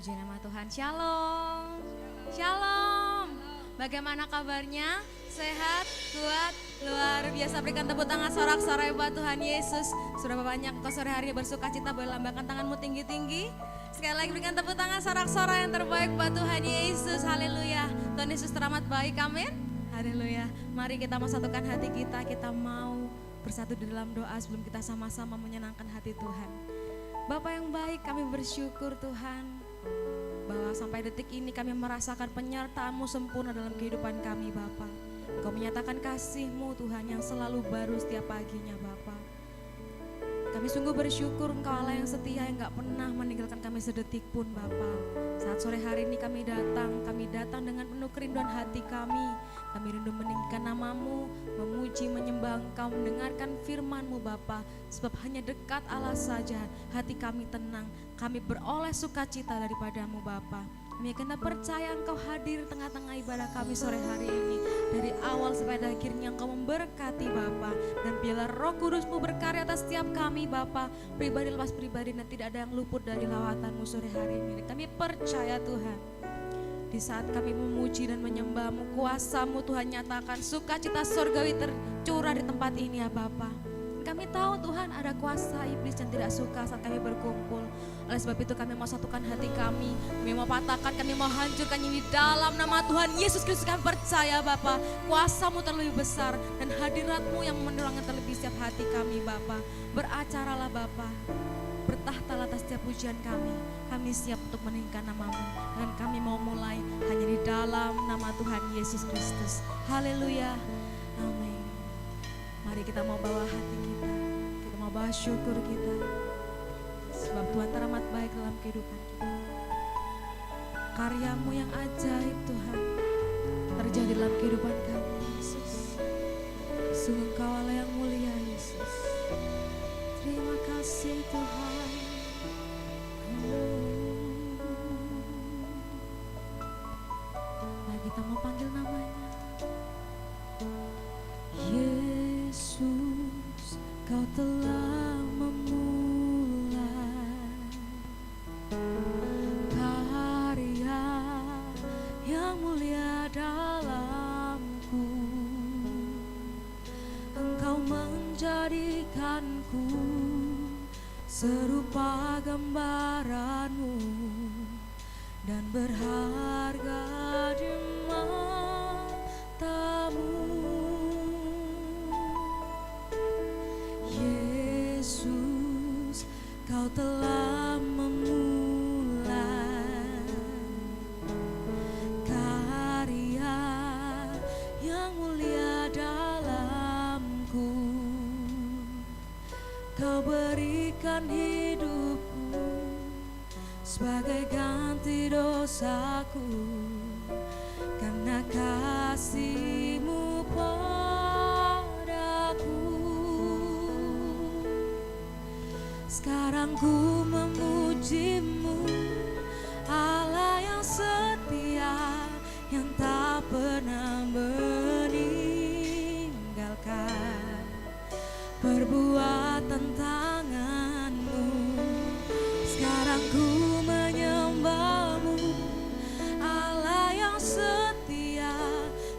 Puji nama Tuhan. Shalom. Shalom. Bagaimana kabarnya? Sehat, kuat, luar biasa. Berikan tepuk tangan sorak-sorai buat Tuhan Yesus. Sudah banyak kau sore hari bersuka cita, boleh lambaikan tanganmu tinggi-tinggi. Sekali lagi berikan tepuk tangan sorak-sorai yang terbaik buat Tuhan Yesus. Haleluya. Tuhan Yesus teramat baik, amin. Haleluya. Mari kita mau satukan hati kita mau bersatu di dalam doa sebelum kita sama-sama menyenangkan hati Tuhan. Bapa yang baik, kami bersyukur Tuhan bahwa sampai detik ini kami merasakan penyertaan-Mu sempurna dalam kehidupan kami Bapa. Engkau menyatakan kasih-Mu Tuhan yang selalu baru setiap paginya Bapa. Kami sungguh bersyukur Engkau Allah yang setia, yang gak pernah meninggalkan kami sedetik pun Bapa. Saat sore hari ini kami datang dengan penuh kerinduan hati kami. Kami rindu meninggikan nama-Mu, memuji, menyembah Engkau, mendengarkan firman-Mu Bapa. Sebab hanya dekat Allah saja hati kami tenang, kami beroleh sukacita daripada-Mu Bapa. Kami akan percaya Engkau hadir tengah-tengah ibadah kami sore hari ini. Dari awal sampai akhirnya Engkau memberkati Bapa. Dan biarlah Roh Kudus-Mu berkarya atas setiap kami Bapa. Pribadi lepas pribadi dan tidak ada yang luput dari lawatan-Mu sore hari ini. Kami percaya Tuhan, di saat kami memuji dan menyembah-Mu, kuasa-Mu Tuhan nyatakan sukacita surgawi tercurah di tempat ini ya Bapa. Kami tahu Tuhan ada kuasa iblis yang tidak suka saat kami berkumpul. Oleh sebab itu kami mau satukan hati kami mau patahkan, kami mau hancurkan ini dalam nama Tuhan Yesus Kristus. Kami percaya Bapa, kuasa-Mu terlebih besar dan hadirat-Mu yang menerangkan terlebih setiap hati kami Bapa. Beracaralah Bapa, bertahtalah atas setiap pujian kami. Kami siap untuk meninggikan nama-Mu dan kami mau mulai hanya di dalam nama Tuhan Yesus Kristus. Haleluya, amin. Mari kita mau bawa hati kita mau bawa syukur kita. Sebab Tuhan teramat baik dalam kehidupan kita. Karya-Mu yang ajaib Tuhan terjadi dalam kehidupan kami Yesus. Sungguh Engkau Allah yang mulia Yesus. Terima kasih Tuhan. Mari kita mau panggil namanya. Yesus, Kau telah memulai karya yang mulia dalamku. Engkau menjadikanku serupa gambaran-Mu dan berharga di mata-Mu. Yesus, Kau telah memulai karya yang mulia dalamku. Kau berikan hidupku sebagai ganti dosaku, karena kasih-Mu padaku. Sekarang ku memuji-Mu, Allah yang setia, yang tak pernah meninggalkan perbuatan tangan-Mu. Sekarang ku menyembah-Mu, Allah yang setia,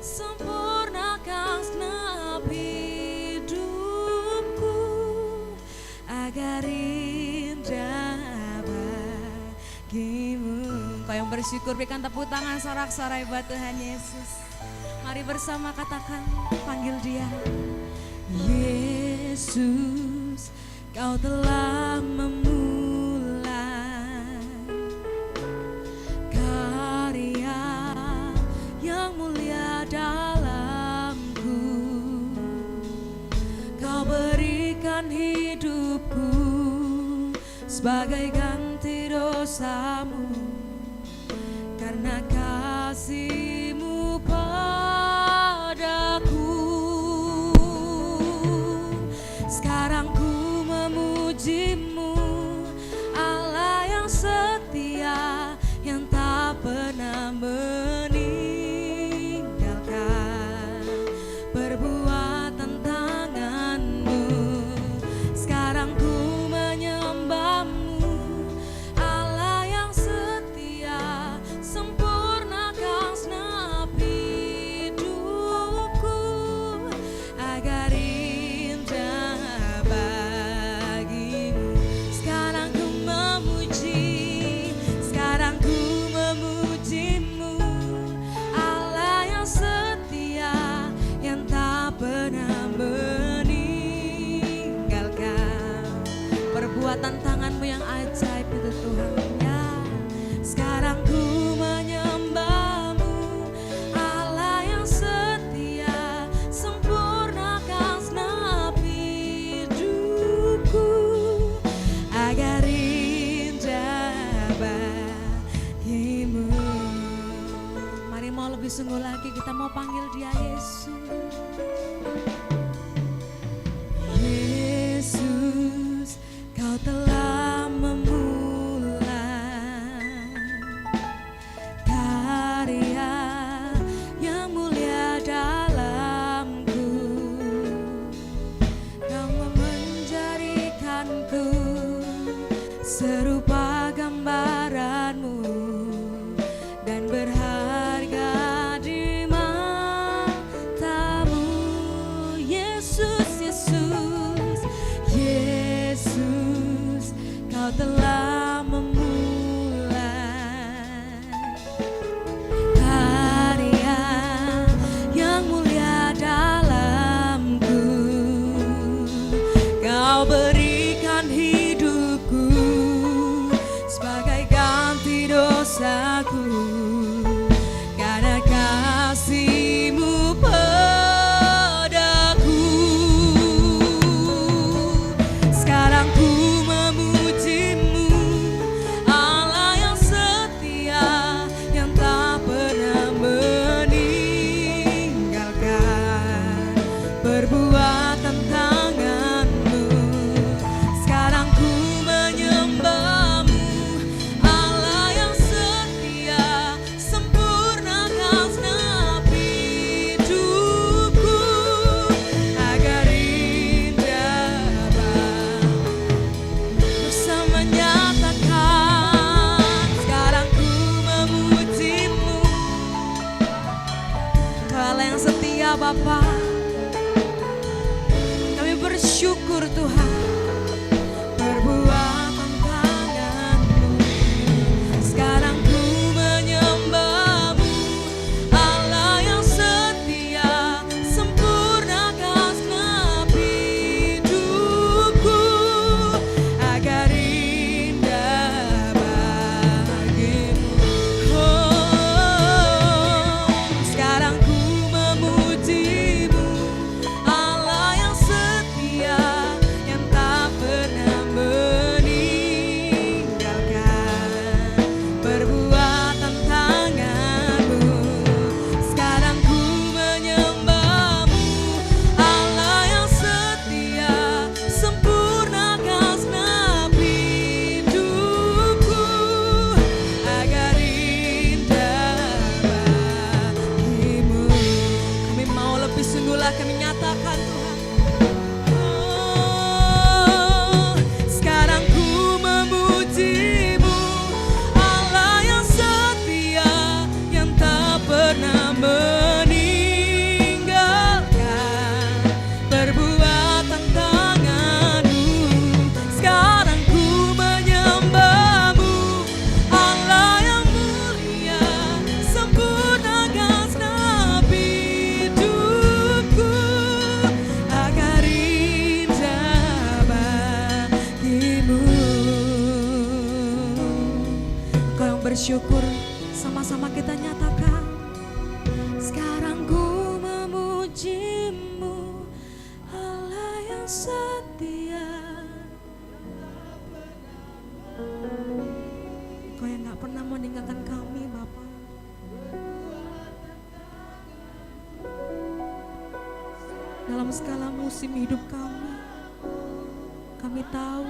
sempurnakan segenap hidupku agar indah bagimu. Kau yang bersyukur berikan tepuk tangan sorak-sorai buat Tuhan Yesus. Mari bersama katakan, panggil Dia. Yesus, Kau telah memulai karya yang mulia dalamku. Kau berikan hidupku sebagai ganti dosa-Mu, karena kasih-Mu padaku. Sekarang ku memuji-Mu, Allah yang setia, yang tak pernah meninggalkan perbuatan tangan-Mu. Sekarang ku menyembah-Mu, Allah yang setia, mau lebih sungguh lagi, kita mau panggil dia Yesus. Yesus, kau telah memulai karya yang mulia dalamku. Kau menjadikanku serupa gambaranmu dan berharga di matamu. Yesus, Yesus, Yesus, kau telah memulai karya yang mulia dalamku. Kau berikan hidupku sebagai ganti dosaku, karena kasih-Mu padaku. Sekarang ku memuji-Mu, Allah yang setia, yang tak pernah meninggalkan perbuatan tangan-Mu. Sekarang ku menyembah-Mu, Allah yang setia, sempurnakan segenap hidupku agar indah bersama nyatakan. Sekarang ku memuji-Mu, Allah yang setia Bapa. Kami bersyukur Tuhan, perbuatan tangan-Mu. Sekarang ku menyembah-Mu, Allah yang setia, sempurnakan segenap hidupku agar indah bagimu. Oh, sekarang ku memuji-Mu, Allah yang setia, yang tak pernah meninggalkan perbuatan tangan-Mu. Sekarang ku menyembah-Mu, Allah yang setia, sempurnakan segenap hidupku agar indah bagimu. Kami mau lebih sungguh lagi menyatakan Tuhan. Oh, sekarang ku memuji-Mu, Allah yang setia, yang tak pernah meninggalkan perbuatan tangan-Mu. Sekarang ku menyembah-Mu, Allah yang mulia, sempurnakan segenap hidupku agar indah bagimu. Kau yang bersyukur, sama-sama kita nyatakan. Sekarang ku memuji-Mu, Allah yang setia. Kau yang gak pernah meninggalkan kami Bapa. Dalam segala musim hidup kami tahu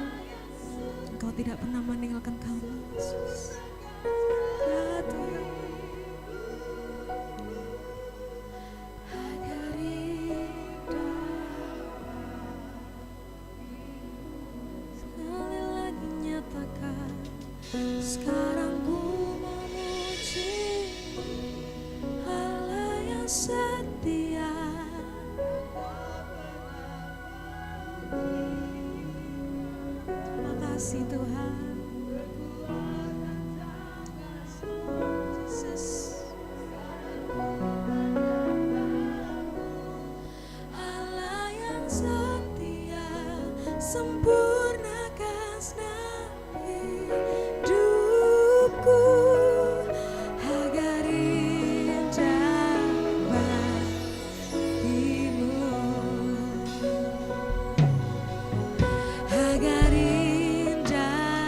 Engkau tidak pernah meninggalkan kami, Yesus. Ya Tuhan. Agar indah, sekali lagi nyatakan. Sekarang ku memuji-Mu, Allah yang setia. Terima kasih Tuhan. Yesus. Allah yang setia, sempurnakan segenap hidupku agar indah bagimu, agar indah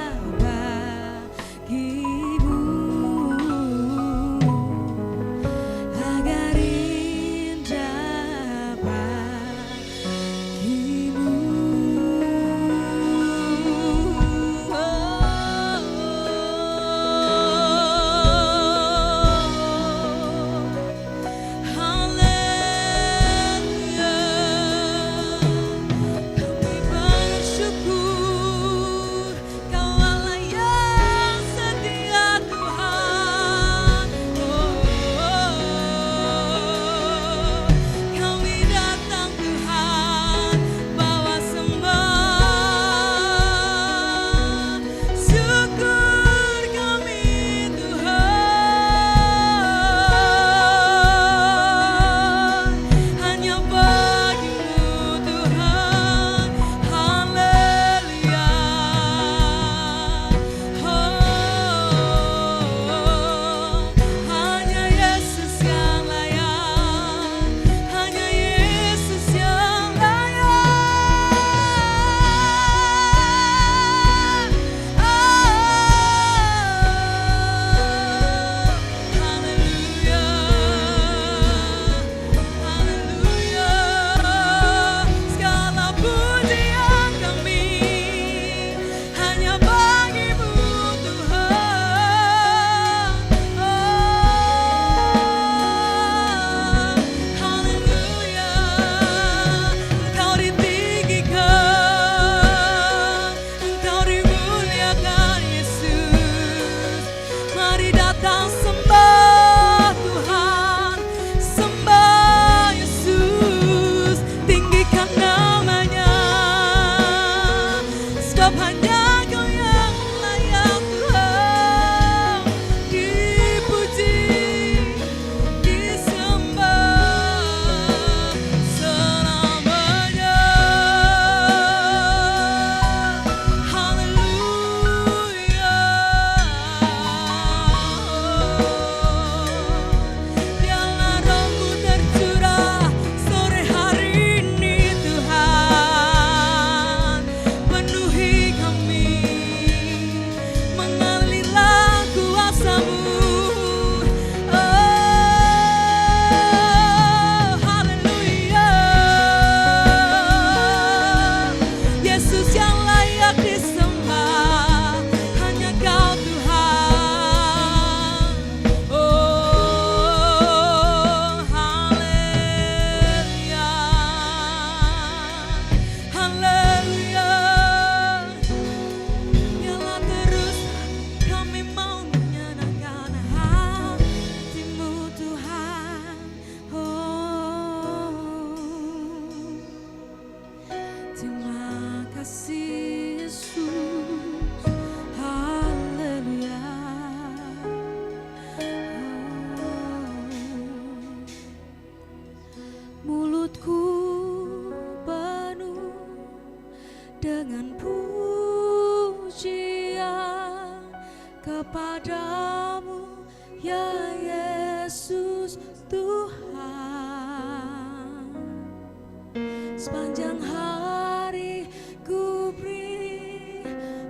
Sepanjang hari ku beri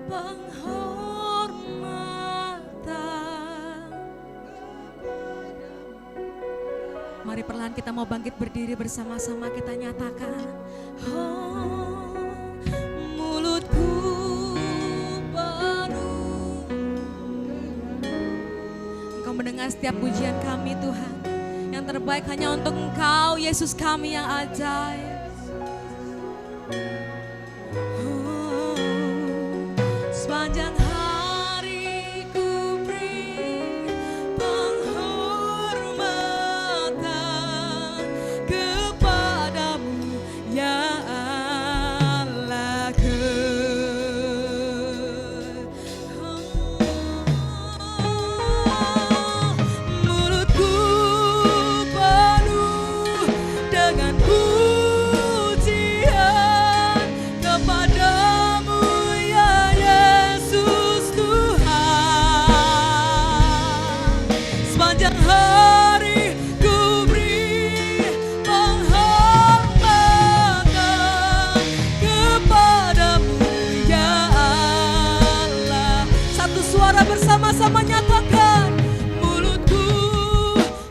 penghormatan. Mari perlahan kita mau bangkit berdiri bersama-sama, kita nyatakan, oh, mulutku penuh. Engkau mendengar setiap pujian kami Tuhan. Yang terbaik hanya untuk Engkau, Yesus kami yang ajaib. Sepanjang hari ku beri penghormatan kepadamu ya Allahku. Mulutku penuh dengan pujian kepadamu ya Yesus Tuhan. Sepanjang hari ku beri penghormatan kepadamu ya Allah. Satu suara bersama-sama nyatakan, mulutku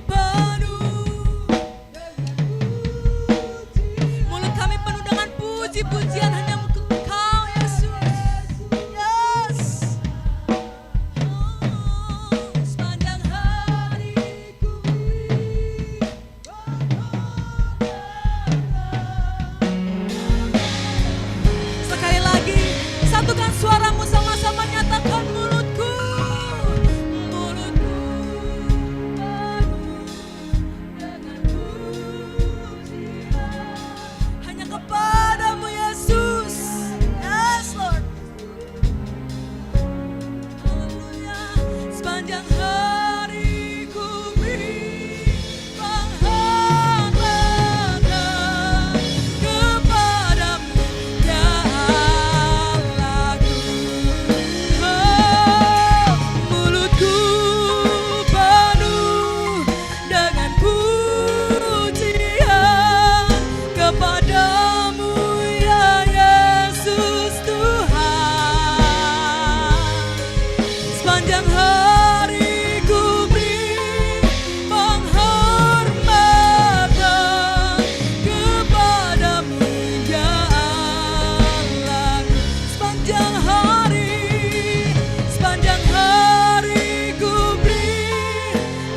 penuh. Mulut kami penuh dengan puji-pujian hanya untuk Engkau Yesus. Yes. Sepanjang hari ku beri penghormatan. Sekali lagi, satukan suaramu sama-sama nyatakan, mulutku penuh dengan pujian hanya kepadamu Yesus. Yes Lord. Haleluya. Sepanjang hari ku beri penghormatan kepadamu ya Allahku. Oh, mulutku penuh dengan pujian kepadamu ya Yesus Tuhan. Sepanjang hari ku beri penghormatan kepadamu ya Allah. Sepanjang hari ku beri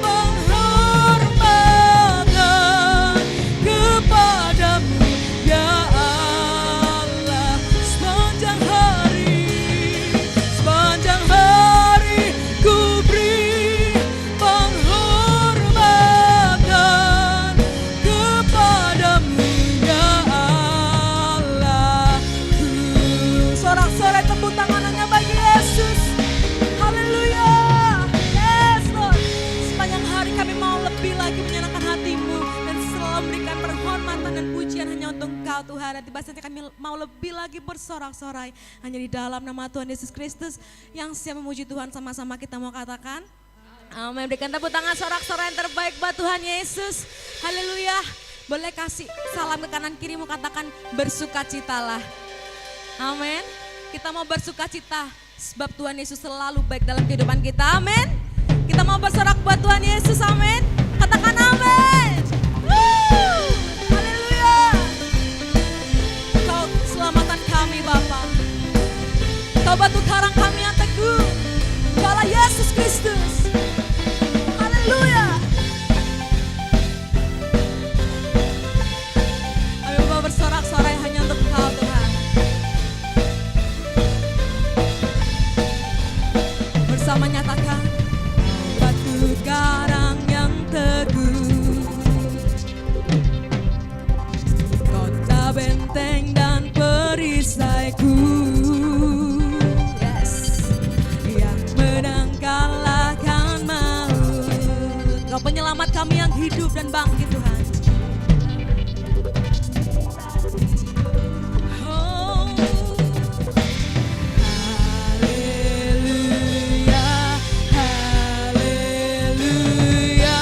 penghormatan kepadamu ya Allah. Sepanjang hari ku beri penghormatan kepadamu ya Allah. Sorak-sorai tepuk tangan hanya bagi Yesus. Haleluya. Yes Lord. Sepanjang hari kami mau lebih lagi menyenangkan hati-Mu dan selalu memberikan penghormatan dan pujian hanya untuk Engkau Tuhan. Dan tiba saatnya kami mau lebih lagi bersorak-sorai hanya di dalam nama Tuhan Yesus Kristus yang siap memuji Tuhan. Sama-sama kita mau katakan amin. Berikan tepuk tangan sorak-sorai yang terbaik buat Tuhan Yesus. Haleluya. Boleh kasih salam ke kanan kirimu, katakan bersukacitalah. Amin. Kita mau bersukacita sebab Tuhan Yesus selalu baik dalam kehidupan kita. Amin. Kita mau bersorak buat Tuhan Yesus. Amin. Katakan amin. Woo. Haleluya. Kau keselamatan kami Bapa. Kau batu karang kami yang teguh. Kaulah Yesus Kristus. Haleluya. Ayo Bapak bersorak-sorai hanya untuk Kau Tuhan. Bersama nyatakan, batu karang yang teguh, kota benteng dan perisaiku. Yes. Yang menang kalahkan maut. Kau penyelamat kami yang hidup dan bangkit Tuhan. Oh. Haleluya, haleluya,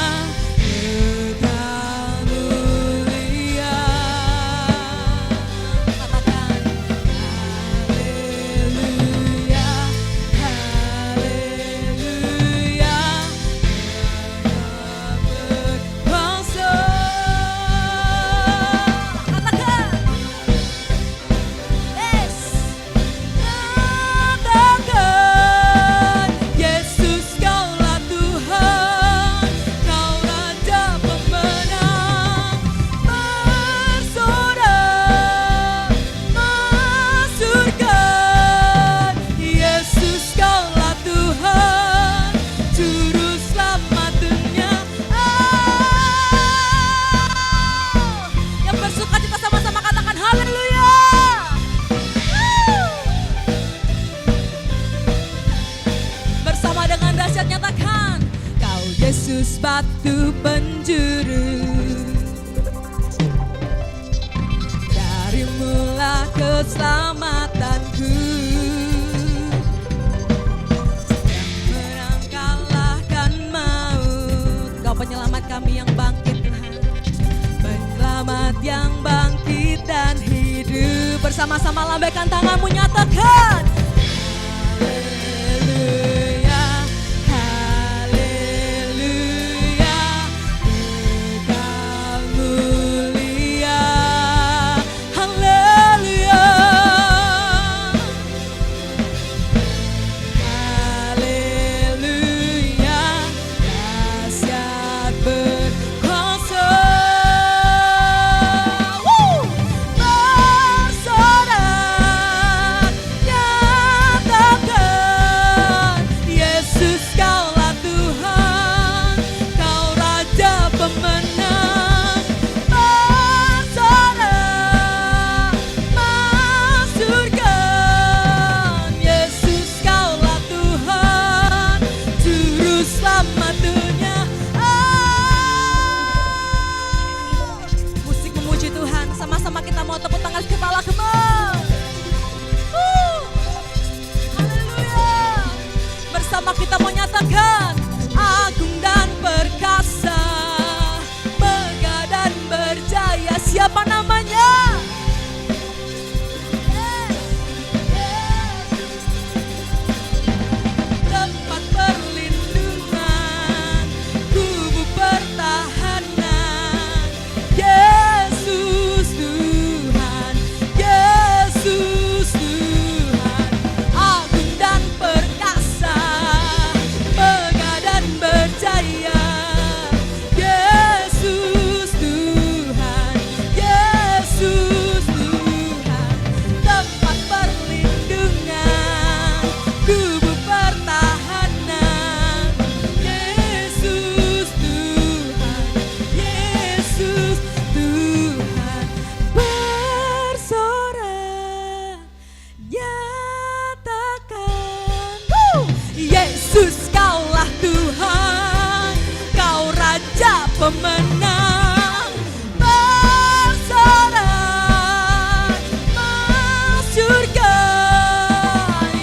Engkau mulia. keselamatanku. Menang kalahkan maut, Kau penyelamat kami yang bangkit Tuhan. Penyelamat yang bangkit dan hidup. Bersama-sama lambaikan tanganmu, nyatakan kita mau nyatakan agung dan perkasa, megah dan berjaya. Siapa namanya? Tempat perlindungan, kubu pertahanan, Yesus Tuhan, Yesus Tuhan. Agung dan perkasa, berjaya, Yesus Tuhan, Yesus Tuhan. Tempat perlindungan, kubu pertahanan, Yesus Tuhan, Yesus Tuhan. Bersorak, nyatakan Yesus Kaulah Tuhan, Kau Raja pemenang. Bersorak, masyurkan,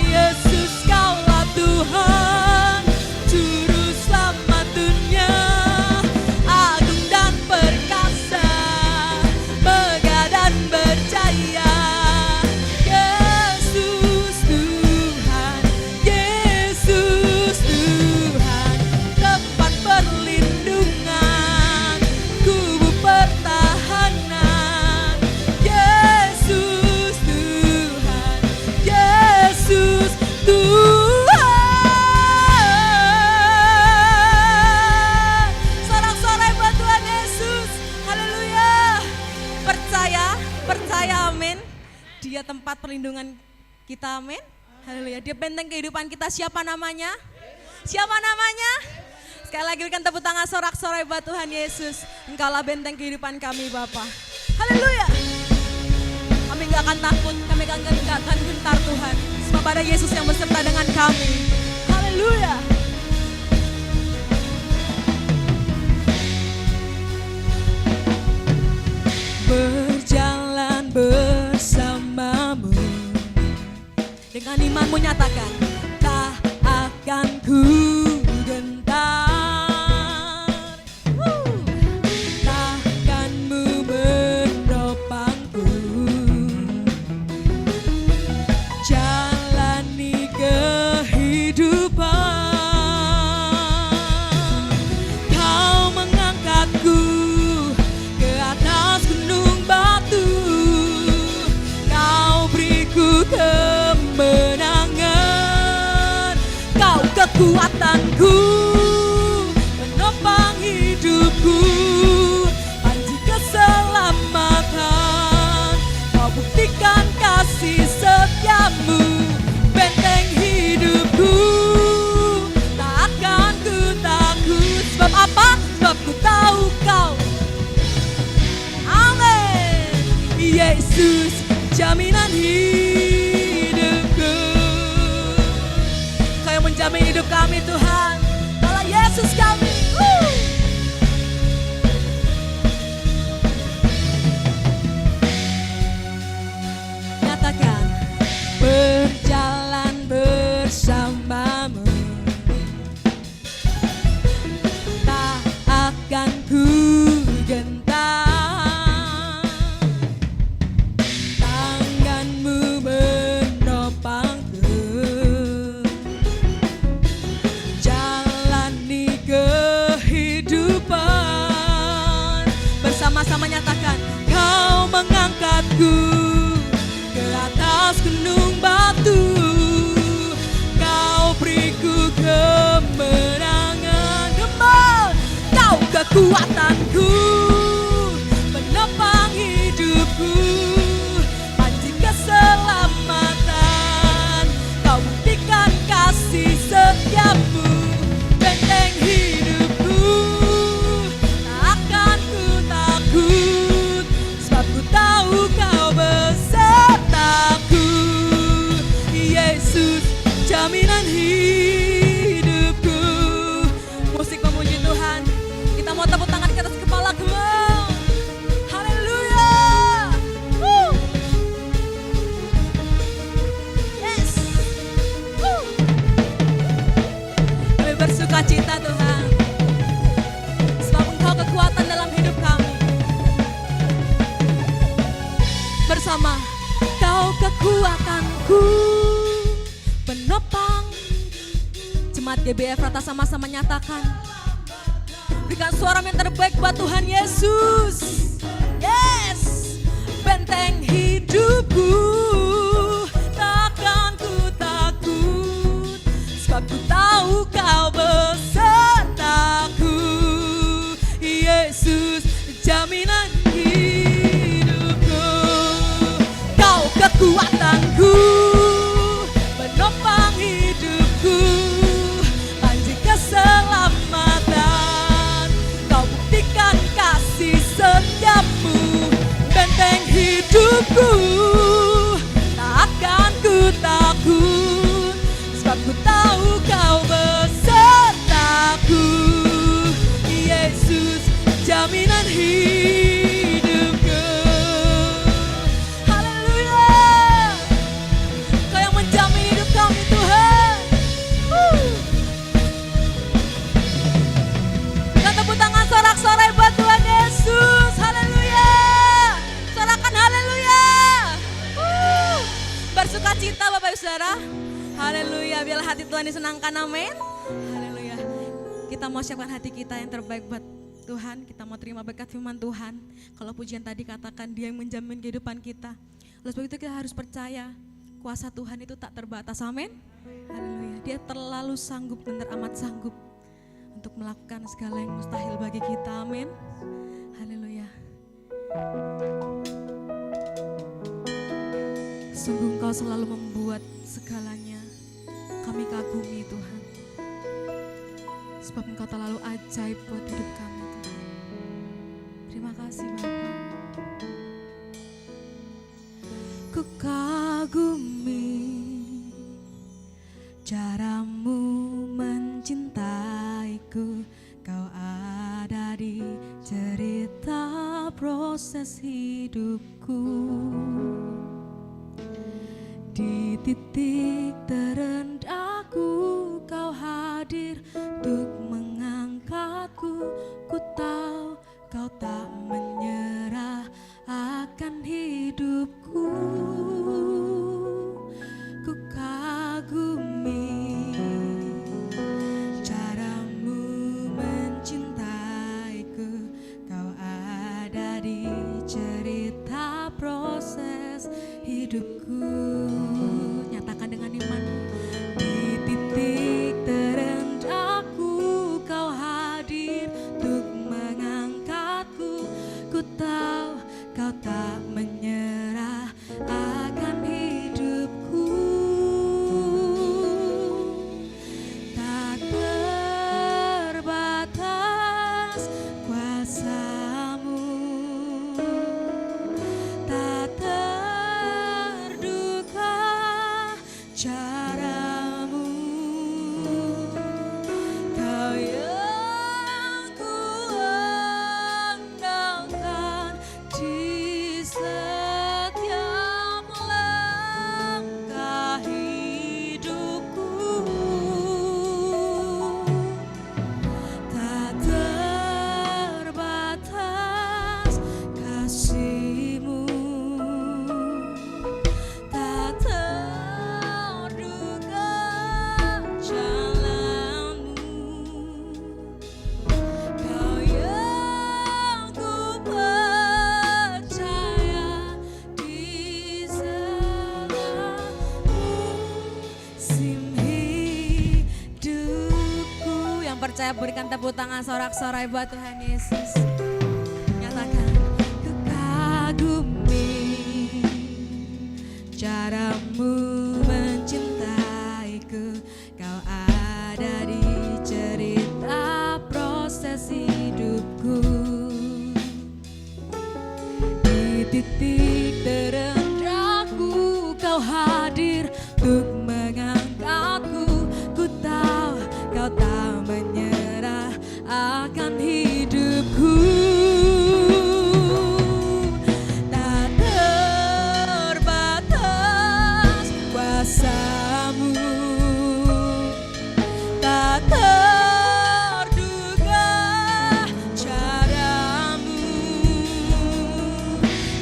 Yesus Kaulah Tuhan, Juru Selamat dunia. Agung dan perkasa, megah dan berjaya, Yesus Tuhan, Yesus Tuhan. Tempat perlindungan, kubu pertahanan, Yesus Tuhan, Yesus Tuhan. Sorak-sorai buat Tuhan Yesus. Haleluya. Percaya, percaya, amin. Dia tempat perlindungan kita, amin. Haleluya. Dia benteng kehidupan kita. Siapa namanya? Siapa namanya? Sekali lagi berikan tepuk tangan sorak-sorai buat Tuhan Yesus. Engkaulah benteng kehidupan kami Bapa. Haleluya. Kami gak akan takut, kami gak akan gentar Tuhan. Sebab ada Yesus yang beserta dengan kami. Haleluya. Berjalan bersamamu, dengan imanmu nyatakan, tak akan ku gentar. Takkanmu menopangku, jalani kehidupan. Kau mengangkatku ke atas gunung batu, Kau beriku kemenangan. Kau kekuatanku, menopang hidupku, panji keselamatan. Kau buktikan kasih setiamu, benteng hidupku. Tak akan ku takut. Sebab apa? Sebab ku tahu Kau, amin. Yesus jaminan hidupku. Kau yang menjamin hidup kami Tuhan. Kaulah Yesus kami. aku ke atas gunung batu, kau beriku kemenangan. Gemar, kau kekuatanku, menopang hidupku, panci keselamatan, kau buktikan kasih setiamu, benteng hidupku, tak akan ku takut, sebab ku tahu kau besertaku. Yesus, jaminan hidupku. Musik memuji Tuhan, kita mau tepuk tangan ke atas kepala. Haleluya. Yes. Kami bersuka cita Tuhan, sebab Engkau kekuatan dalam hidup kami. Bersama, Kau kekuatanku, penopang. Jemaat GBF Rata sama-sama nyatakan, berikan suara yang terbaik buat Tuhan Yesus. Yes, benteng hidupku, takkan ku takut, sebab ku tahu kau besertaku. Yesus, jaminan hidupku, kau kekuatanku, menopang hidupku, panji keselamatan, kau buktikan kasih setiamu, benteng hidupku, tak akan ku takut, sebab ku tahu kau besertaku. Yesus, jaminan hidupku. Haleluya, Kau yang menjamin hidup kami Tuhan. Kita tepuk tangan sorak-sorai buat Tuhan Yesus. Haleluya, sorakan haleluya. Bersuka cita Bapak Ibu Saudara. Haleluya, biarlah hati Tuhan disenangkan, amin. Haleluya. Kita mau siapkan hati kita yang terbaik buat Tuhan, kita mau terima berkat firman Tuhan. Kalau pujian tadi katakan Dia yang menjamin kehidupan kita. Oleh sebab itu kita harus percaya kuasa Tuhan itu tak terbatas, amin. Haleluya, Dia terlalu sanggup dan teramat sanggup untuk melakukan segala yang mustahil bagi kita, amin. Haleluya. Sungguh Engkau selalu membuat segalanya kami kagumi Tuhan, sebab Engkau terlalu ajaib buat hidup kami. Terima kasih Bapa. Ku kagumi caramu mencintaiku, Kau ada di cerita proses hidupku. Di titik terendahku Kau hadir untuk mengangkatku. Ku tahu Kau tak menyerah akan hidupku. Ku kagumi caramu mencintaiku, Kau ada di cerita proses hidupku. Nyatakan dengan iman. Di titik terendahku Kau hadir untuk mengangkatku. Ku tahu Kau tak menyerah akan hidupku. Tak terbatas kuasa-Mu, tak terduga Saya berikan tepuk tangan sorak-sorai buat Tuhan Yesus. Nyatakan, ku kagumi caramu mencintaiku. Kau ada di cerita proses hidupku. Di titik terendahku kau hadir untuk mengangkatku. Ku tahu kau tak menyerah akan hidupku. Tak terbatas kuasamu, tak terduga caramu.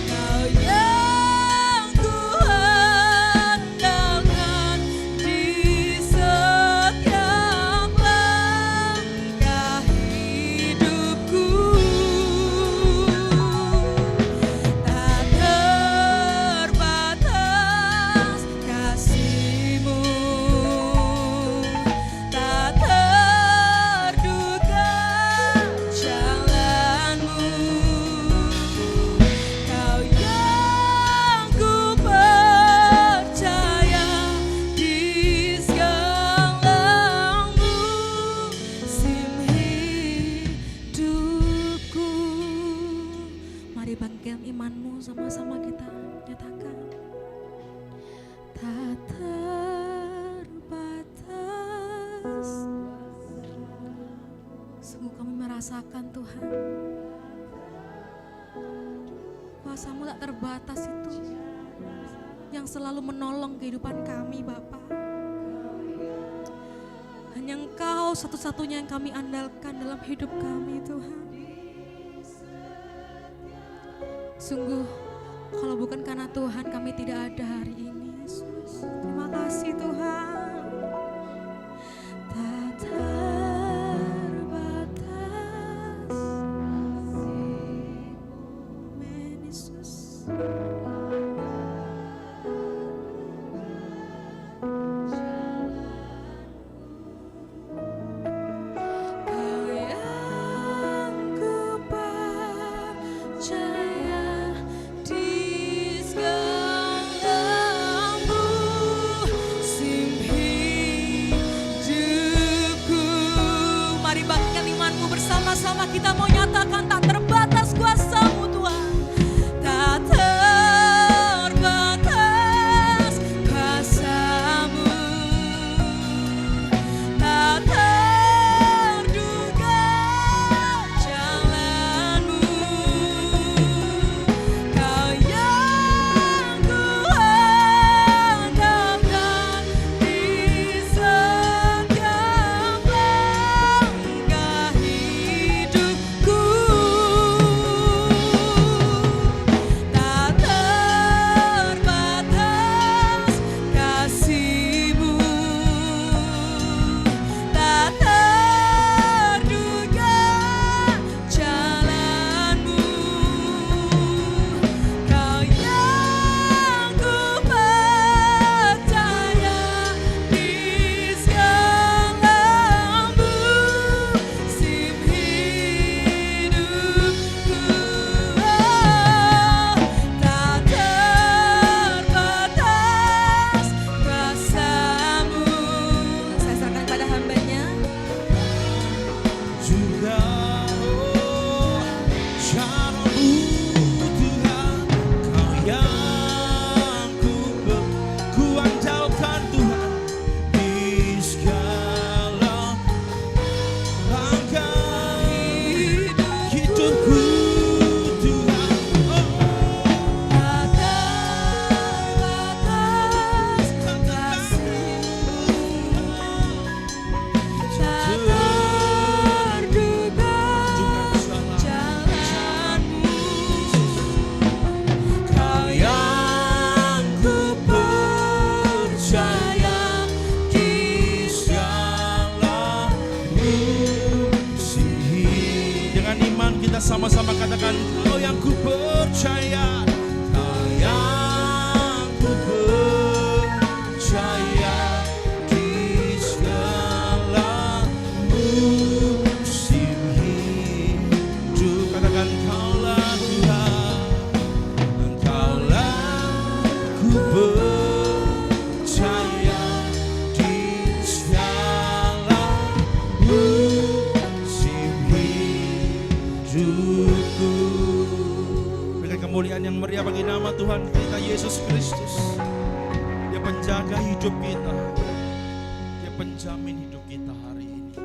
Kau yang ku andalkan di setiap langkah hidupku. Tak terbatas kasih-Mu, tak terduga jalan-Mu. Kau yang ku percaya di segala musim hidupku. Mari bangkitkan imanmu, sama-sama kita nyatakan. Tak terbatas. Sungguh kami merasakan Tuhan, kuasa-Mu tak terbatas itu yang selalu menolong kehidupan kami Bapa. Hanya Engkau satu-satunya yang kami andalkan dalam hidup kami Tuhan. Sungguh kalau bukan karena Tuhan kami tidak ada hari ini Yesus. Terima kasih Tuhan. Tak terbatas Amen Yesus. Kau yang ku percaya di segala musim hidupku. Mari bangkitkan imanmu bersama-sama, kita mau nyatakan tak terbatas kuasa-Mu Tuhan. Tak terbatas kuasa-Mu, tak terduga jalan-Mu. Kau yang ku andalkan di setiap langkah hidupku. Tak terbatas kasih-Mu, tak terduga jalan-Mu. Kau yang ku percaya di segala musim hidupku. Tak terbatas kuasa-Mu. Saya serahkan pada hamba-Nya. Juga caramu Tuhan, Kau yang ku andalkan Tuhan di segala langkah hidupku Tuhan. Tak terbatas kasih-Mu, tak terduga jalan-Mu. Kau yang ku percaya di segala musim. Dengan iman kita sama-sama katakan, Kau yang ku percaya, Kau yang ku percaya di segala musim. Tuhanku. Berikan kemuliaan yang meriah bagi nama Tuhan kita Yesus Kristus. Dia penjaga hidup kita, Dia penjamin hidup kita hari ini.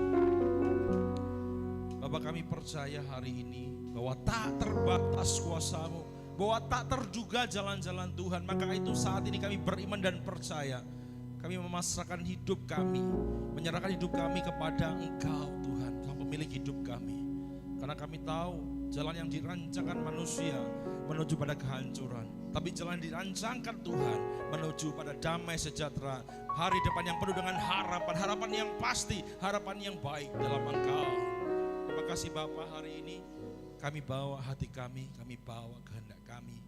Bapak, kami percaya hari ini bahwa tak terbatas kuasa-Mu, bahwa tak terduga jalan-jalan Tuhan. Maka itu saat ini kami beriman dan percaya. Kami memasrahkan hidup kami, menyerahkan hidup kami kepada Engkau Tuhan, Tuhan pemilik hidup kami. Karena kami tahu jalan yang dirancangkan manusia menuju pada kehancuran, tapi jalan yang dirancangkan Tuhan menuju pada damai sejahtera, hari depan yang penuh dengan harapan, harapan yang pasti, harapan yang baik dalam Engkau. Terima kasih Bapa, hari ini kami bawa hati kami bawa kehendak kami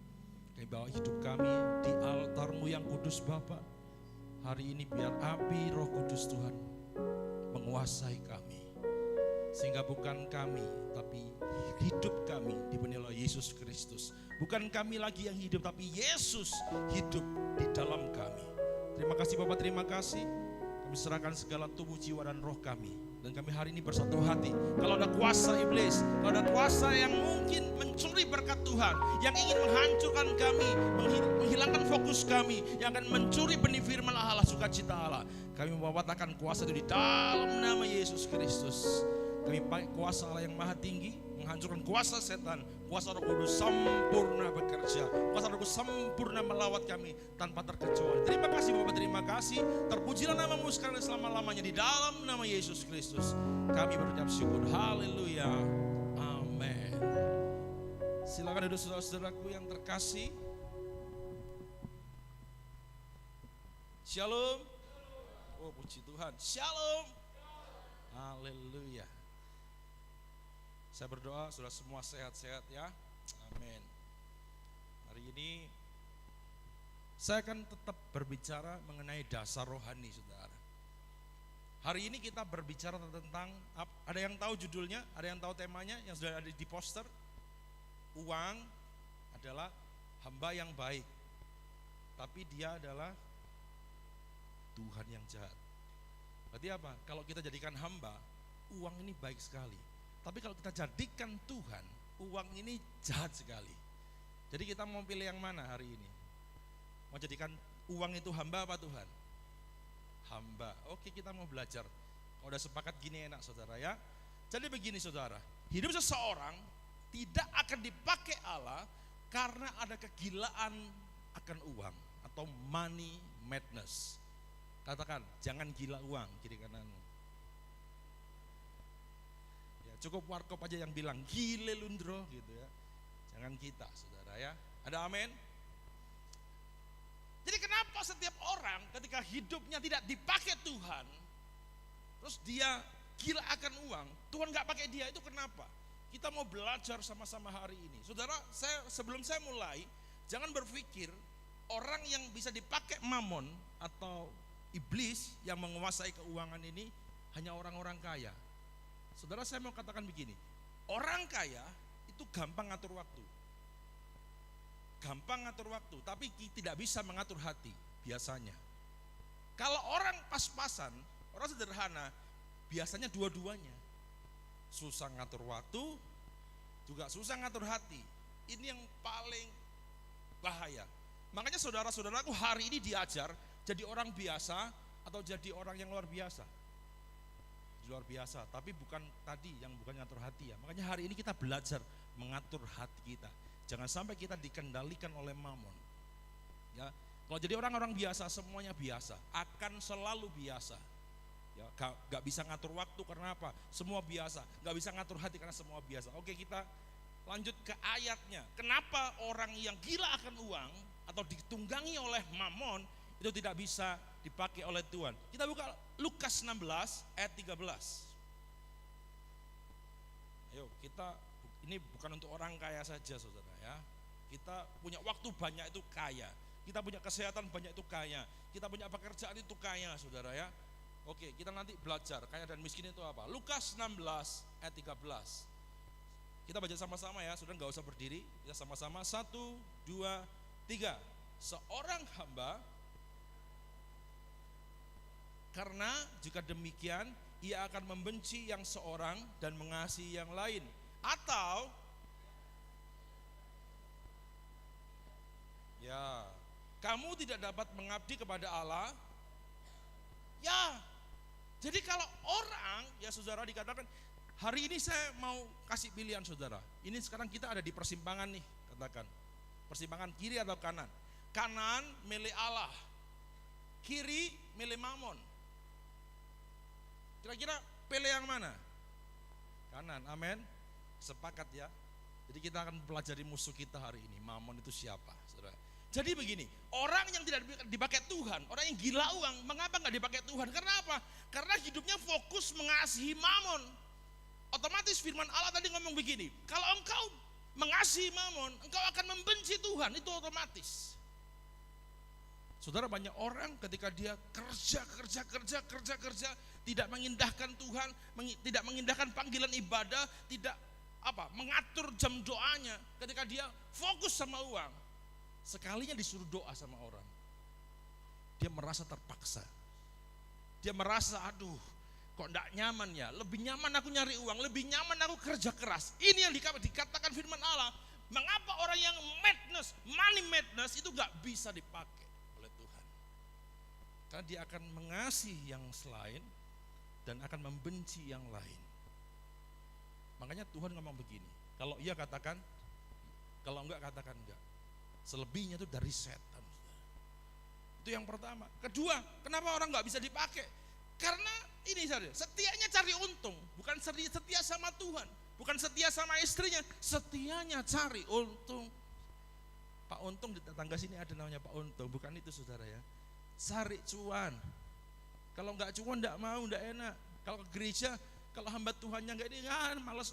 bawa hidup kami di altar-Mu yang kudus Bapa. Hari ini biar api Roh Kudus Tuhan menguasai kami, sehingga bukan kami tapi hidup kami dipenuhi oleh Yesus Kristus. Bukan kami lagi yang hidup, tapi Yesus hidup di dalam kami. Terima kasih Bapak, terima kasih. Kami serahkan segala tubuh, jiwa dan roh kami. Dan kami hari ini bersatu hati. Kalau ada kuasa iblis, kalau ada kuasa yang mungkin mencuri berkat Tuhan, yang ingin menghancurkan kami, menghilangkan fokus kami, yang akan mencuri benih firman Allah, sukacita Allah, kami membatalkan kuasa itu di dalam nama Yesus Kristus. Kami pakai kuasa Allah yang maha tinggi, menghancurkan kuasa setan, kuasa Roh Kudus sempurna bekerja, kuasa Roh Kudus sempurna melawat kami tanpa terkecuali. Terima kasih Bapak, terima kasih. Terpujilah nama-Mu sekarang selama-lamanya di dalam nama Yesus Kristus. Kami berucap syukur. Haleluya. Amin. Silakan duduk saudara-saudaraku yang terkasih. Shalom. Oh, puji Tuhan. Shalom. Haleluya. Saya berdoa sudah semua sehat-sehat ya. Amin. Hari ini saya akan tetap berbicara mengenai dasar rohani, saudara. Hari ini kita berbicara tentang, ada yang tahu judulnya, ada yang tahu temanya yang sudah ada di poster. Uang adalah hamba yang baik, tapi dia adalah Tuhan yang jahat. Berarti apa? Kalau kita jadikan hamba, uang ini baik sekali. Tapi kalau kita jadikan Tuhan, uang ini jahat sekali. Jadi kita mau pilih yang mana hari ini? Mau jadikan uang itu hamba apa Tuhan? Hamba. Oke, kita mau belajar. Kalau udah sepakat gini enak saudara ya. Jadi begini saudara, hidup seseorang tidak akan dipakai Allah karena ada kegilaan akan uang atau money madness. Katakan, jangan gila uang, kiri kananmu. Cukup warkop aja yang bilang gile lundro gitu ya. Jangan kita saudara ya. Ada amin? Jadi kenapa setiap orang ketika hidupnya tidak dipakai Tuhan, terus dia gila akan uang, Tuhan gak pakai dia, itu kenapa? Kita mau belajar sama-sama hari ini. Saudara, sebelum saya mulai, jangan berpikir orang yang bisa dipakai mamon atau iblis yang menguasai keuangan ini hanya orang-orang kaya. Saudara, saya mau katakan begini, orang kaya itu gampang ngatur waktu. Gampang ngatur waktu, tapi tidak bisa mengatur hati biasanya. Kalau orang pas-pasan, orang sederhana, biasanya dua-duanya. Susah ngatur waktu, juga susah ngatur hati. Ini yang paling bahaya. Makanya saudara-saudaraku hari ini diajar jadi orang biasa atau jadi orang yang luar biasa. Luar biasa, tapi bukan tadi yang bukan ngatur hati ya. Makanya hari ini kita belajar mengatur hati kita. Jangan sampai kita dikendalikan oleh mamon. Ya, kalau jadi orang-orang biasa semuanya biasa, akan selalu biasa. Ya, gak bisa ngatur waktu karena apa? Semua biasa. Gak bisa ngatur hati karena semua biasa. Oke, kita lanjut ke ayatnya. Kenapa orang yang gila akan uang atau ditunggangi oleh mamon itu tidak bisa dipakai oleh Tuhan? Kita buka Lukas 16 ayat 13. Ayo, ini bukan untuk orang kaya saja saudara ya. Kita punya waktu banyak itu kaya. Kita punya kesehatan banyak itu kaya. Kita punya pekerjaan itu kaya saudara ya. Oke, kita nanti belajar kaya dan miskin itu apa. Lukas 16 ayat 13. Kita baca sama-sama ya, saudara, gak usah berdiri. Kita sama-sama, 1, 2, 3. Seorang hamba, karena jika demikian ia akan membenci yang seorang dan mengasihi yang lain. Atau tidak dapat mengabdi kepada Allah. Ya, jadi kalau orang, ya saudara dikatakan, hari ini saya mau kasih pilihan saudara. Ini sekarang kita ada di persimpangan nih, katakan. Persimpangan kiri atau kanan. Kanan milik Allah, kiri milik Mamon. Kira-kira pilih yang mana? Kanan, amin. Sepakat ya. Jadi kita akan pelajari musuh kita hari ini. Mamon itu siapa, saudara? Jadi begini, orang yang tidak dipakai Tuhan, orang yang gila uang, mengapa nggak dipakai Tuhan? Karena apa? Karena hidupnya fokus mengasihi Mamon. Otomatis firman Allah tadi ngomong begini, kalau engkau mengasihi Mamon, engkau akan membenci Tuhan, itu otomatis. Saudara, banyak orang ketika dia kerja, tidak mengindahkan Tuhan, tidak mengindahkan panggilan ibadah, tidak mengatur jam doanya, ketika dia fokus sama uang, sekalinya disuruh doa sama orang, dia merasa terpaksa. Dia merasa, aduh, kok enggak nyaman ya, lebih nyaman aku nyari uang, lebih nyaman aku kerja keras. Ini yang dikatakan firman Allah. Mengapa orang yang money madness itu enggak bisa dipakai oleh Tuhan? Karena dia akan mengasihi yang selain dan akan membenci yang lain. Makanya Tuhan ngomong begini, kalau iya katakan, kalau enggak katakan enggak. Selebihnya itu dari setan. Itu yang pertama. Kedua, kenapa orang nggak bisa dipakai? Karena ini saja, setianya cari untung, bukan setia sama Tuhan, bukan setia sama istrinya, setianya cari untung. Pak Untung di tetangga sini ada namanya Pak Untung, bukan itu saudara ya. Cari cuan. Kalau nggak cuan nggak mau, nggak enak. Kalau ke gereja, kalau hamba Tuhannya nggak ini, males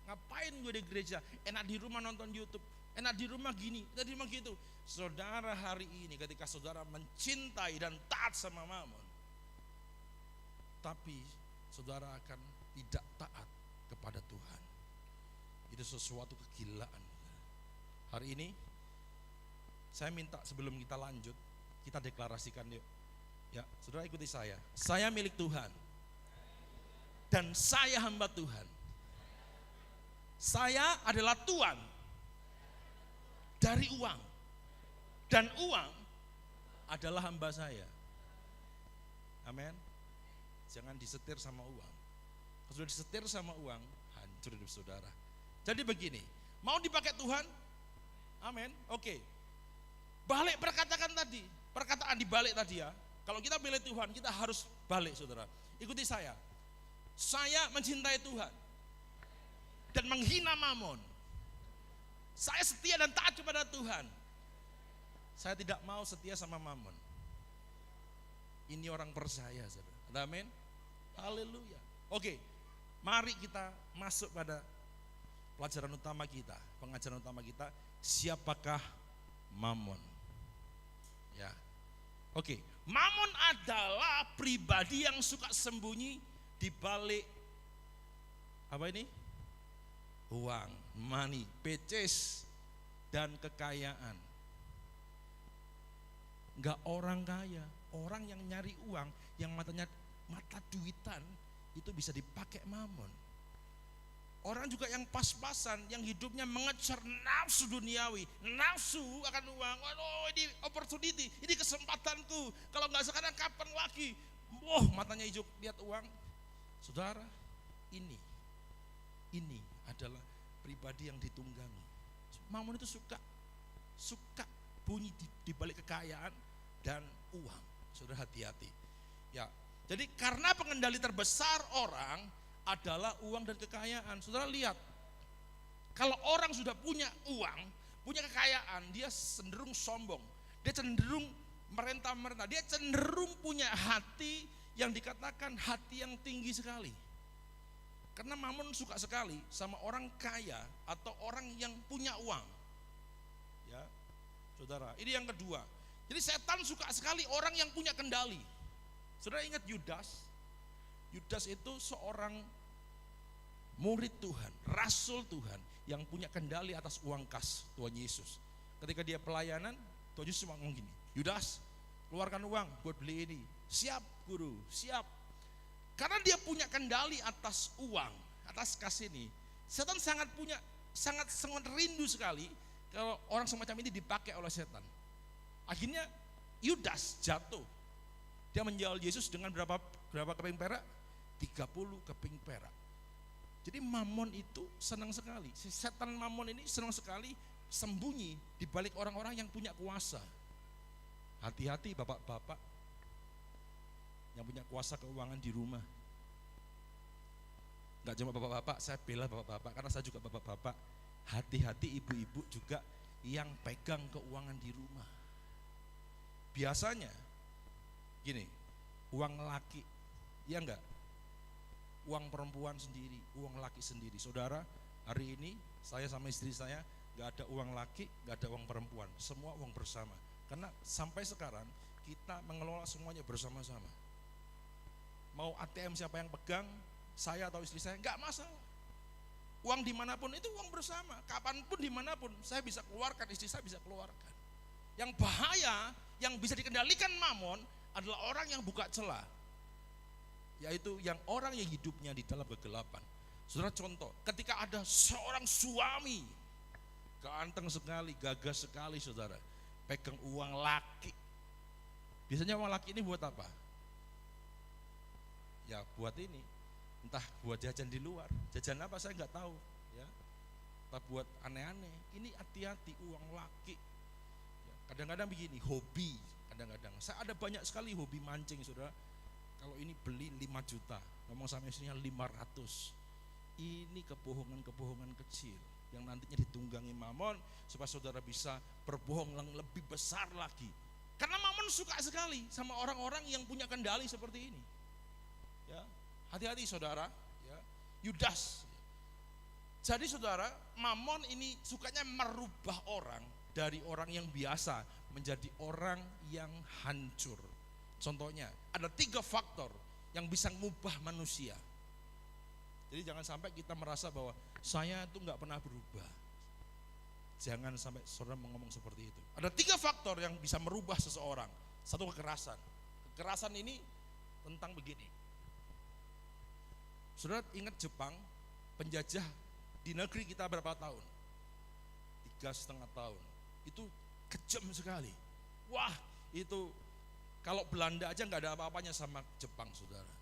ngapain gue di gereja? Enak di rumah nonton YouTube. Enak di rumah gini, enak di rumah gitu. Saudara, hari ini ketika saudara mencintai dan taat sama Mamon, tapi saudara akan tidak taat kepada Tuhan. Itu sesuatu kegilaan. Hari ini saya minta sebelum kita lanjut, kita deklarasikan yuk. Ya, saudara ikuti saya. Saya milik Tuhan. Dan saya hamba Tuhan. Saya adalah tuan dari uang, dan uang adalah hamba saya. Amin. Jangan disetir sama uang. Kalau sudah disetir sama uang, hancur hidup saudara. Jadi begini, mau dipakai Tuhan? Amin. Oke. Balik perkataan tadi, perkataan dibalik tadi ya. Kalau kita pilih Tuhan, kita harus balik saudara. Ikuti saya. Saya mencintai Tuhan dan menghina Mamon. Saya setia dan taat kepada Tuhan. Saya tidak mau setia sama Mamon. Ini orang percaya, saudara. Amin. Haleluya. Oke, mari kita masuk pada pelajaran utama kita, pengajaran utama kita. Siapakah Mamon? Ya. Oke, Mamon adalah pribadi yang suka sembunyi di balik apa ini? Uang, money, peces, dan kekayaan. Enggak orang kaya, orang yang nyari uang, yang mata duitan, itu bisa dipakai Mamon. Orang juga yang pas-pasan, yang hidupnya mengejar nafsu duniawi, nafsu akan uang. Waduh, ini opportunity, ini kesempatanku. Kalau nggak sekarang kapan lagi? Matanya hijau lihat uang. Saudara, ini adalah pribadi yang ditunggangi. Mamon itu suka bunyi di balik kekayaan dan uang. Saudara, hati-hati. Ya, jadi karena pengendali terbesar orang adalah uang dan kekayaan. Saudara lihat, kalau orang sudah punya uang, punya kekayaan, dia cenderung sombong, dia cenderung merentah-merentah, dia cenderung punya hati yang dikatakan hati yang tinggi sekali. Karena Mamon suka sekali sama orang kaya atau orang yang punya uang. Ya, saudara, ini yang kedua. Jadi setan suka sekali orang yang punya kendali. Saudara ingat Yudas? Yudas itu seorang murid Tuhan, rasul Tuhan yang punya kendali atas uang kas Tuhan Yesus. Ketika dia pelayanan, Tuhan Yesus ngomong gini, Yudas, keluarkan uang buat beli ini. Siap guru, siap. Karena dia punya kendali atas uang, atas kas ini. Setan sangat rindu sekali kalau orang semacam ini dipakai oleh setan. Akhirnya Yudas jatuh. Dia menjual Yesus dengan berapa keping perak? 30 keping perak. Jadi Mamon itu senang sekali. Si setan Mamon ini senang sekali sembunyi di balik orang-orang yang punya kuasa. Hati-hati bapak-bapak yang punya kuasa keuangan di rumah. Enggak cuma bapak-bapak, saya bela bapak-bapak karena saya juga bapak-bapak. Hati-hati ibu-ibu juga yang pegang keuangan di rumah. Biasanya gini, uang laki, ya enggak? Uang perempuan sendiri, uang laki sendiri. Saudara, hari ini saya sama istri saya enggak ada uang laki, enggak ada uang perempuan, semua uang bersama. Karena sampai sekarang kita mengelola semuanya bersama-sama. Mau ATM siapa yang pegang, saya atau istri saya, enggak masalah. Uang dimanapun itu uang bersama, kapanpun dimanapun saya bisa keluarkan, istri saya bisa keluarkan. Yang bahaya, yang bisa dikendalikan Mamon adalah orang yang buka celah, yaitu yang orang yang hidupnya di dalam kegelapan. Saudara, contoh, ketika ada seorang suami ganteng sekali, gagah sekali, saudara, pegang uang laki. Biasanya uang laki ini buat apa? Ya buat ini, entah buat jajan di luar, jajan apa saya nggak tahu, ya. Entah buat aneh-aneh. Ini hati-hati uang laki. Ya, kadang-kadang begini, hobi. Kadang-kadang saya ada banyak sekali hobi mancing, saudara. Kalau ini beli 5 juta, ngomong sama istrinya 500. Ini kebohongan-kebohongan kecil yang nantinya ditunggangi Mamon supaya saudara bisa berbohong yang lebih besar lagi. Karena Mamon suka sekali sama orang-orang yang punya kendali seperti ini. Ya, hati-hati saudara, ya. Yudas. Jadi saudara, Mamon ini sukanya merubah orang dari orang yang biasa menjadi orang yang hancur. Contohnya, ada 3 faktor yang bisa mengubah manusia. Jadi jangan sampai kita merasa bahwa saya itu nggak pernah berubah. Jangan sampai saudara ngomong seperti itu. Ada 3 faktor yang bisa merubah seseorang. 1, kekerasan. Kekerasan ini tentang begini. Saudara ingat Jepang penjajah di negeri kita berapa tahun? 3,5 tahun. Itu kejam sekali. Wah, itu kalau Belanda aja nggak ada apa-apanya sama Jepang, saudara.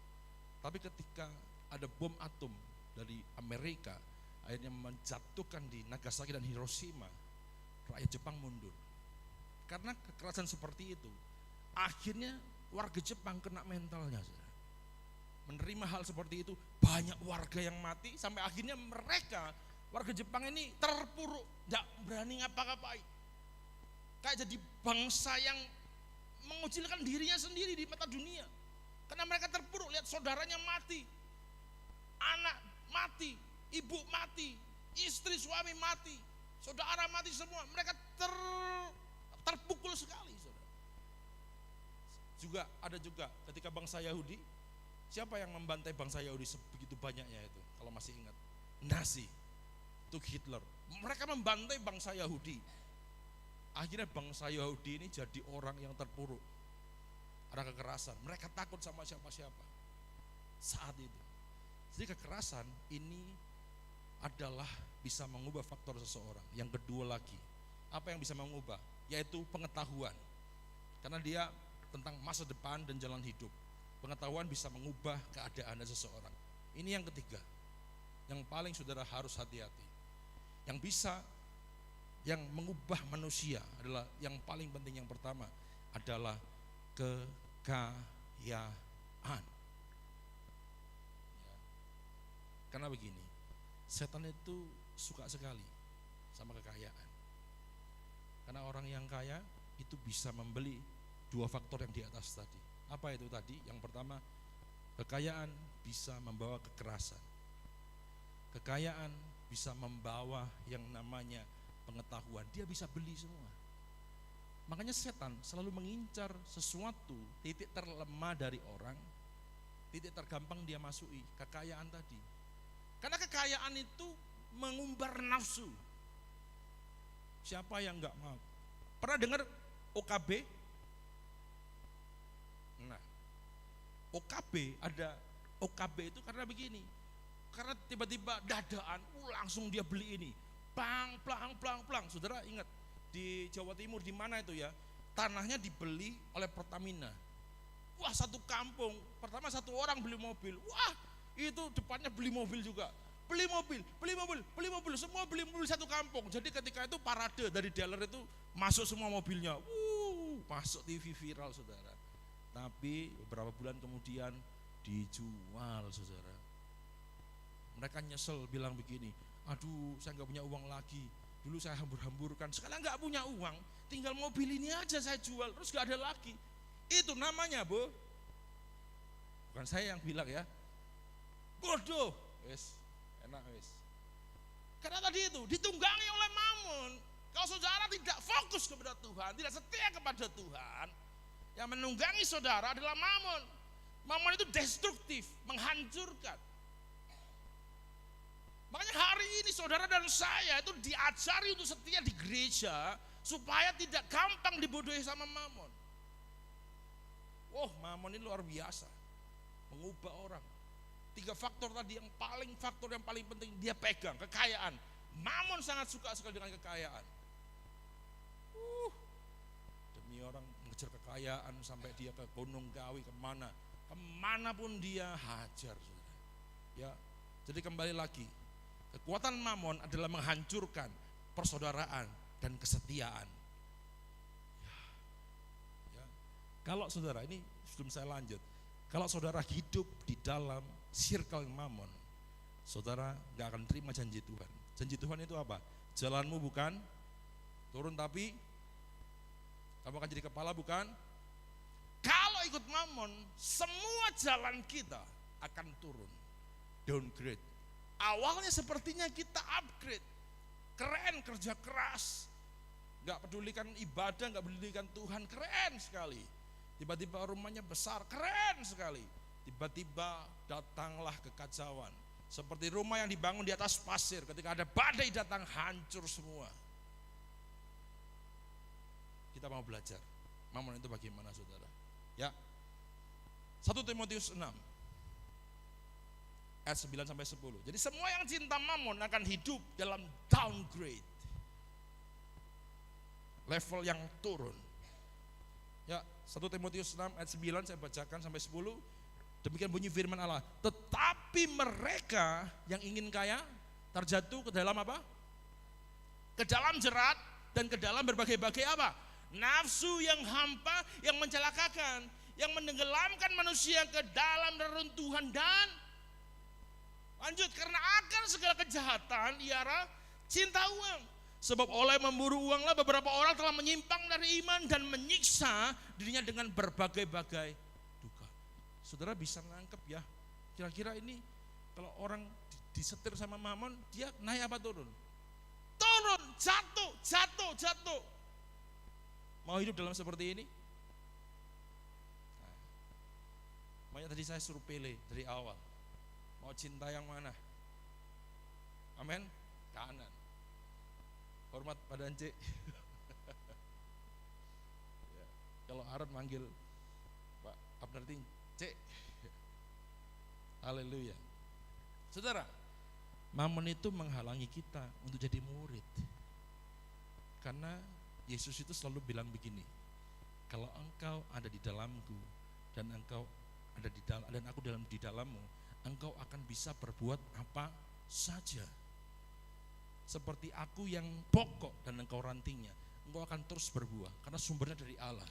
Tapi ketika ada bom atom dari Amerika akhirnya menjatuhkan di Nagasaki dan Hiroshima, rakyat Jepang mundur. Karena kekerasan seperti itu, akhirnya warga Jepang kena mentalnya, saudara. Menerima hal seperti itu, banyak warga yang mati sampai akhirnya mereka warga Jepang ini terpuruk, tidak berani ngapa-ngapain. Kayak jadi bangsa yang mengucilkan dirinya sendiri di mata dunia. Karena mereka terpuruk lihat saudaranya mati, anak mati, ibu mati, istri suami mati, saudara mati semua. Mereka terpukul sekali, saudara. Juga ada juga ketika bangsa Yahudi, siapa yang membantai bangsa Yahudi sebegitu banyaknya itu? Kalau masih ingat, Nazi, itu Hitler. Mereka membantai bangsa Yahudi. Akhirnya bangsa Yahudi ini jadi orang yang terpuruk. Ada kekerasan, mereka takut sama siapa-siapa saat itu. Jadi kekerasan ini adalah bisa mengubah faktor seseorang. Yang kedua lagi, apa yang bisa mengubah? Yaitu pengetahuan. Karena dia tentang masa depan dan jalan hidup. Pengetahuan bisa mengubah keadaan seseorang. Ini yang ketiga, yang paling saudara harus hati-hati. Yang bisa, yang mengubah manusia adalah yang paling penting. Yang pertama adalah kekayaan. Ya. Karena begini, setan itu suka sekali sama kekayaan. Karena orang yang kaya itu bisa membeli 2 faktor yang di atas tadi. Apa itu tadi? Yang pertama, kekayaan bisa membawa kekerasan. Kekayaan bisa membawa yang namanya pengetahuan. Dia bisa beli semua. Makanya setan selalu mengincar sesuatu, titik terlemah dari orang, titik tergampang dia masui, kekayaan tadi. Karena kekayaan itu mengumbar nafsu. Siapa yang enggak mau? Pernah dengar OKB? Nah, OKB, ada OKB itu karena begini. Karena tiba-tiba dadaan, langsung dia beli ini. Plang. Saudara ingat di Jawa Timur di mana itu ya? tanahnya dibeli oleh Pertamina. Wah, satu kampung, pertama satu orang beli mobil. Wah, itu depannya beli mobil juga. Beli mobil, semua beli mobil satu kampung. Jadi ketika itu parade dari dealer itu masuk semua mobilnya. Masuk TV viral, saudara. Tapi beberapa bulan kemudian dijual, saudara. Mereka nyesel bilang begini, aduh saya nggak punya uang lagi. Dulu saya hambur-hamburkan, sekarang nggak punya uang, tinggal mobil ini aja saya jual, terus nggak ada lagi. Itu namanya, Bu. Bukan saya yang bilang ya. Bodoh. Wes, enak wes. Karena tadi itu ditunggangi oleh mamon. Kalau saudara tidak fokus kepada Tuhan, tidak setia kepada Tuhan, yang menunggangi saudara adalah mamon. Mamon itu destruktif, menghancurkan. Makanya hari ini saudara dan saya itu diajari untuk setia di gereja supaya tidak gampang dibodohi sama mamon. Oh, mamon ini luar biasa, mengubah orang. 3 faktor tadi faktor yang paling penting dia pegang, kekayaan. Mamon sangat suka sekali dengan kekayaan. Demi orang mengejar kekayaan sampai dia ke Gunung Kawi, kemana pun dia hajar. Ya, jadi kembali lagi, kekuatan mamon adalah menghancurkan persaudaraan dan kesetiaan. Kalau saudara, ini sebelum saya lanjut, kalau saudara hidup di dalam circle mamon, saudara gak akan terima janji Tuhan. Janji Tuhan itu apa? Jalanmu bukan turun, tapi kamu akan jadi kepala, bukan? Kalau ikut mamon, semua jalan kita akan turun, downgrade. Awalnya sepertinya kita upgrade, keren, kerja keras, gak pedulikan ibadah, gak pedulikan Tuhan, keren sekali. Tiba-tiba rumahnya besar, keren sekali. Tiba-tiba datanglah kekacauan. Seperti rumah yang dibangun di atas pasir, ketika ada badai datang hancur semua. Kita mau belajar mamon itu bagaimana, saudara. Ya, 1 Timotius 6 ayat 9 sampai 10. Jadi semua yang cinta mamon akan hidup dalam downgrade, level yang turun. Ya, 1 Timotius 6 ayat 9 saya bacakan sampai 10. Demikian bunyi firman Allah. Tetapi mereka yang ingin kaya terjatuh ke dalam apa? Ke dalam jerat dan ke dalam berbagai-bagai apa? Nafsu yang hampa, yang mencelakakan, yang menenggelamkan manusia ke dalam reruntuhan dan lanjut, karena akan segala kejahatan ialah cinta uang. Sebab oleh memburu uanglah beberapa orang telah menyimpang dari iman dan menyiksa dirinya dengan berbagai-bagai duka. Saudara bisa nangkep ya, kira-kira ini kalau orang disetir sama mamon, dia naik apa turun? Turun, jatuh. Mau hidup dalam seperti ini? Nah, makanya tadi saya suruh pilih dari awal. Mau cinta yang mana? Amin. Kanan. Hormat pada Ence. Ya, kalau Aaron manggil Pak Abner Ting, Cek. Haleluya. Saudara, mamon itu menghalangi kita untuk jadi murid. Karena Yesus itu selalu bilang begini, kalau engkau ada di dalamku dan engkau ada di dalam dan aku di dalammu, engkau akan bisa berbuat apa saja. Seperti aku yang pokok dan engkau rantingnya, engkau akan terus berbuah karena sumbernya dari Allah.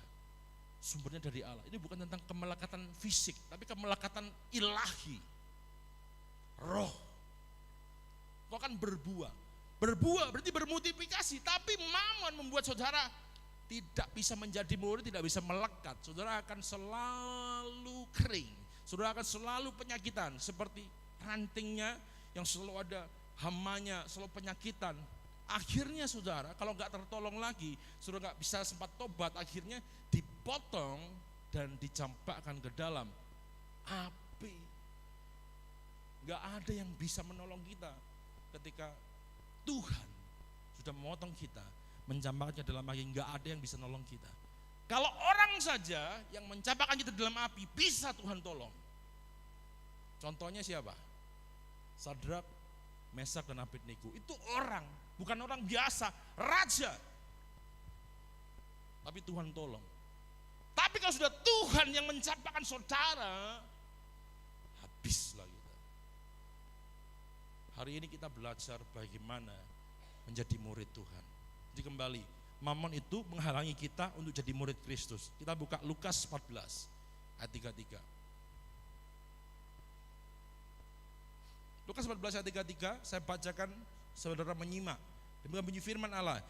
Sumbernya dari Allah. Ini bukan tentang kemelekatan fisik, tapi kemelekatan ilahi. Roh. Engkau akan berbuah. Berbuah berarti bermultiplikasi, tapi mamon membuat saudara tidak bisa menjadi murid, tidak bisa melekat. Saudara akan selalu kering. Saudara akan selalu penyakitan, seperti rantingnya yang selalu ada hamanya, selalu penyakitan. Akhirnya saudara kalau nggak tertolong lagi, saudara nggak bisa sempat tobat, akhirnya dipotong dan dicampakkan ke dalam api. Nggak ada yang bisa menolong kita ketika Tuhan sudah memotong kita, mencampakkannya dalam api. Nggak ada yang bisa nolong kita. Kalau orang saja yang mencampakkan kita dalam api, bisa Tuhan tolong. Contohnya siapa? Sadrak, Mesak dan Abednego. Itu orang, bukan orang biasa, raja. tapi Tuhan tolong. Tapi kalau sudah Tuhan yang mencampakkan saudara, habislah kita. Hari ini kita belajar bagaimana menjadi murid Tuhan. Jadi kembali, Mamon itu menghalangi kita untuk jadi murid Kristus. Kita buka Lukas 14 ayat 33. Lukas 14 ayat 33, saya bacakan, saudara menyimak. Demikian bunyi firman Allah.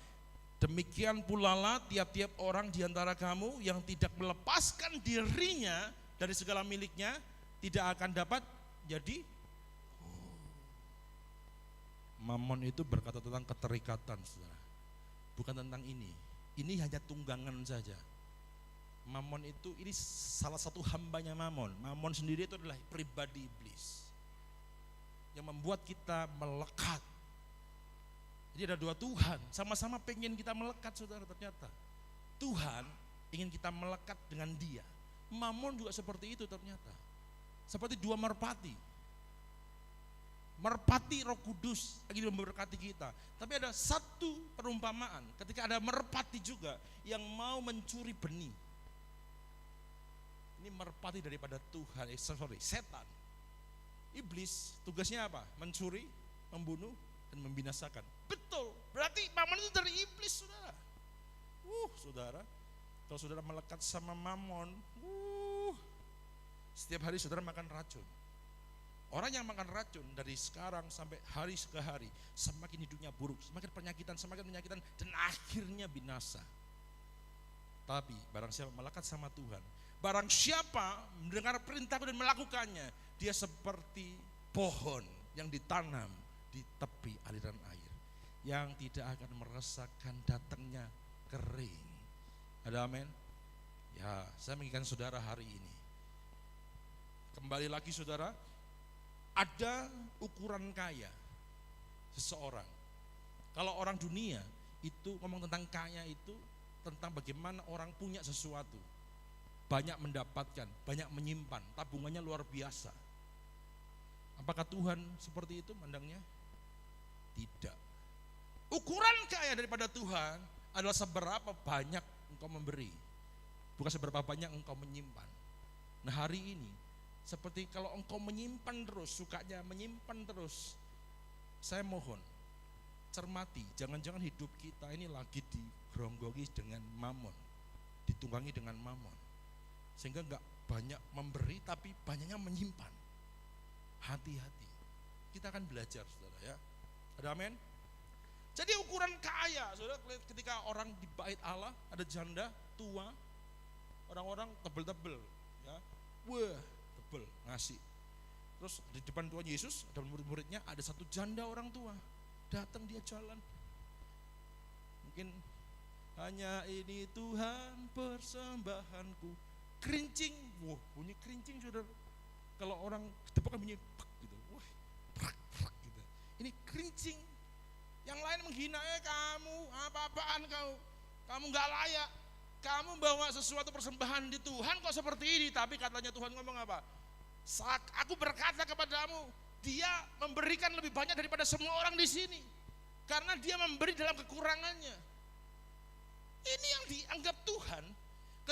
Demikian pula lah tiap-tiap orang di antara kamu yang tidak melepaskan dirinya dari segala miliknya tidak akan dapat jadi. Mamon itu berkata tentang keterikatan, saudara. Bukan tentang ini. Ini hanya tunggangan saja. Mamon itu, ini salah satu hambanya Mamon. Mamon sendiri itu adalah pribadi iblis yang membuat kita melekat. Jadi ada dua Tuhan, sama-sama pengen kita melekat, saudara. Ternyata Tuhan ingin kita melekat dengan Dia. Mamon juga seperti itu ternyata. Seperti dua merpati. Merpati Roh Kudus lagi memberkati kita. Tapi ada satu perumpamaan, ketika ada merpati juga yang mau mencuri benih. Ini merpati daripada Tuhan, setan. Iblis tugasnya apa? Mencuri, membunuh, dan membinasakan. Betul, berarti Mamon itu dari iblis, saudara. Saudara, kalau saudara melekat sama Mamon, setiap hari saudara makan racun. Orang yang makan racun dari sekarang sampai hari ke hari, semakin hidupnya buruk, semakin penyakitan, dan akhirnya binasa. Tapi barang siapa melekat sama Tuhan, barang siapa mendengar perintahku dan melakukannya, dia seperti pohon yang ditanam di tepi aliran air, yang tidak akan merasakan datangnya kering. Ada amin? Ya, saya mengingatkan saudara hari ini. Kembali lagi saudara, ada ukuran kaya seseorang. Kalau orang dunia itu ngomong tentang kaya itu tentang bagaimana orang punya sesuatu, banyak mendapatkan, banyak menyimpan, tabungannya luar biasa. Apakah Tuhan seperti itu mandangnya? Tidak. Ukuran kaya daripada Tuhan adalah seberapa banyak engkau memberi, bukan seberapa banyak engkau menyimpan. Nah hari ini, seperti kalau engkau menyimpan terus, sukanya menyimpan terus, saya mohon cermati, jangan-jangan hidup kita ini lagi digeronggogi dengan Mamon, ditunggangi dengan Mamon, sehingga enggak banyak memberi tapi banyaknya menyimpan. Hati-hati, kita akan belajar saudara ya. Ada amin? Jadi ukuran kaya, saudara, ketika orang di bait Allah ada janda tua, orang-orang tebel-tebel ya, tebel ngasih. Terus di depan Tuhan Yesus ada murid-muridnya, ada satu janda orang tua, datang dia jalan. Mungkin hanya ini Tuhan persembahanku, kerincing, bunyi kerincing saudara. Kalau orang depan bunyi pek gitu, prak gitu. Ini kerincing. Yang lain menghina, kamu apa-apaan kamu nggak layak. Kamu bawa sesuatu persembahan di Tuhan kok seperti ini. Tapi katanya Tuhan ngomong apa? Saat aku berkata kepadamu, dia memberikan lebih banyak daripada semua orang di sini, karena dia memberi dalam kekurangannya. Ini yang dianggap Tuhan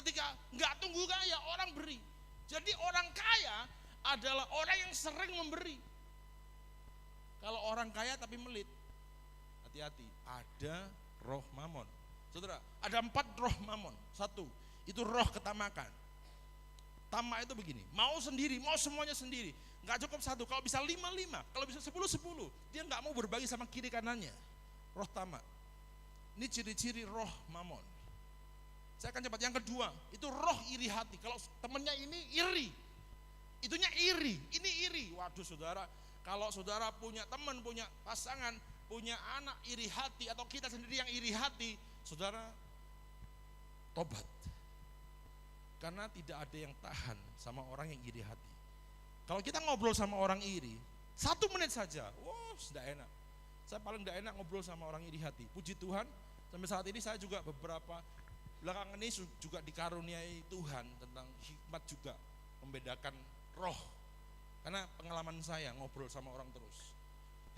ketika nggak tunggu kaya, orang beri. Jadi orang kaya adalah orang yang sering memberi. Kalau orang kaya tapi melit, hati-hati, ada roh Mamon. Saudara, ada 4 roh Mamon. 1, itu roh ketamakan. Tamak itu begini, mau sendiri, mau semuanya sendiri. Nggak cukup 1, kalau bisa 5, kalau bisa 10. Dia nggak mau berbagi sama kiri kanannya. Roh tamak. Ini ciri-ciri roh Mamon. Saya akan cepat. Yang kedua, itu roh iri hati. Kalau temennya ini iri, itunya iri, ini iri. Waduh saudara, kalau saudara punya teman, punya pasangan, punya anak iri hati, atau kita sendiri yang iri hati, saudara tobat. Karena tidak ada yang tahan sama orang yang iri hati. Kalau kita ngobrol sama orang iri 1 menit saja, sudah enak. Saya paling tidak enak ngobrol sama orang iri hati. Puji Tuhan, sampai saat ini saya juga beberapa belakangan ini juga dikaruniai Tuhan tentang hikmat juga membedakan roh. Karena pengalaman saya ngobrol sama orang terus,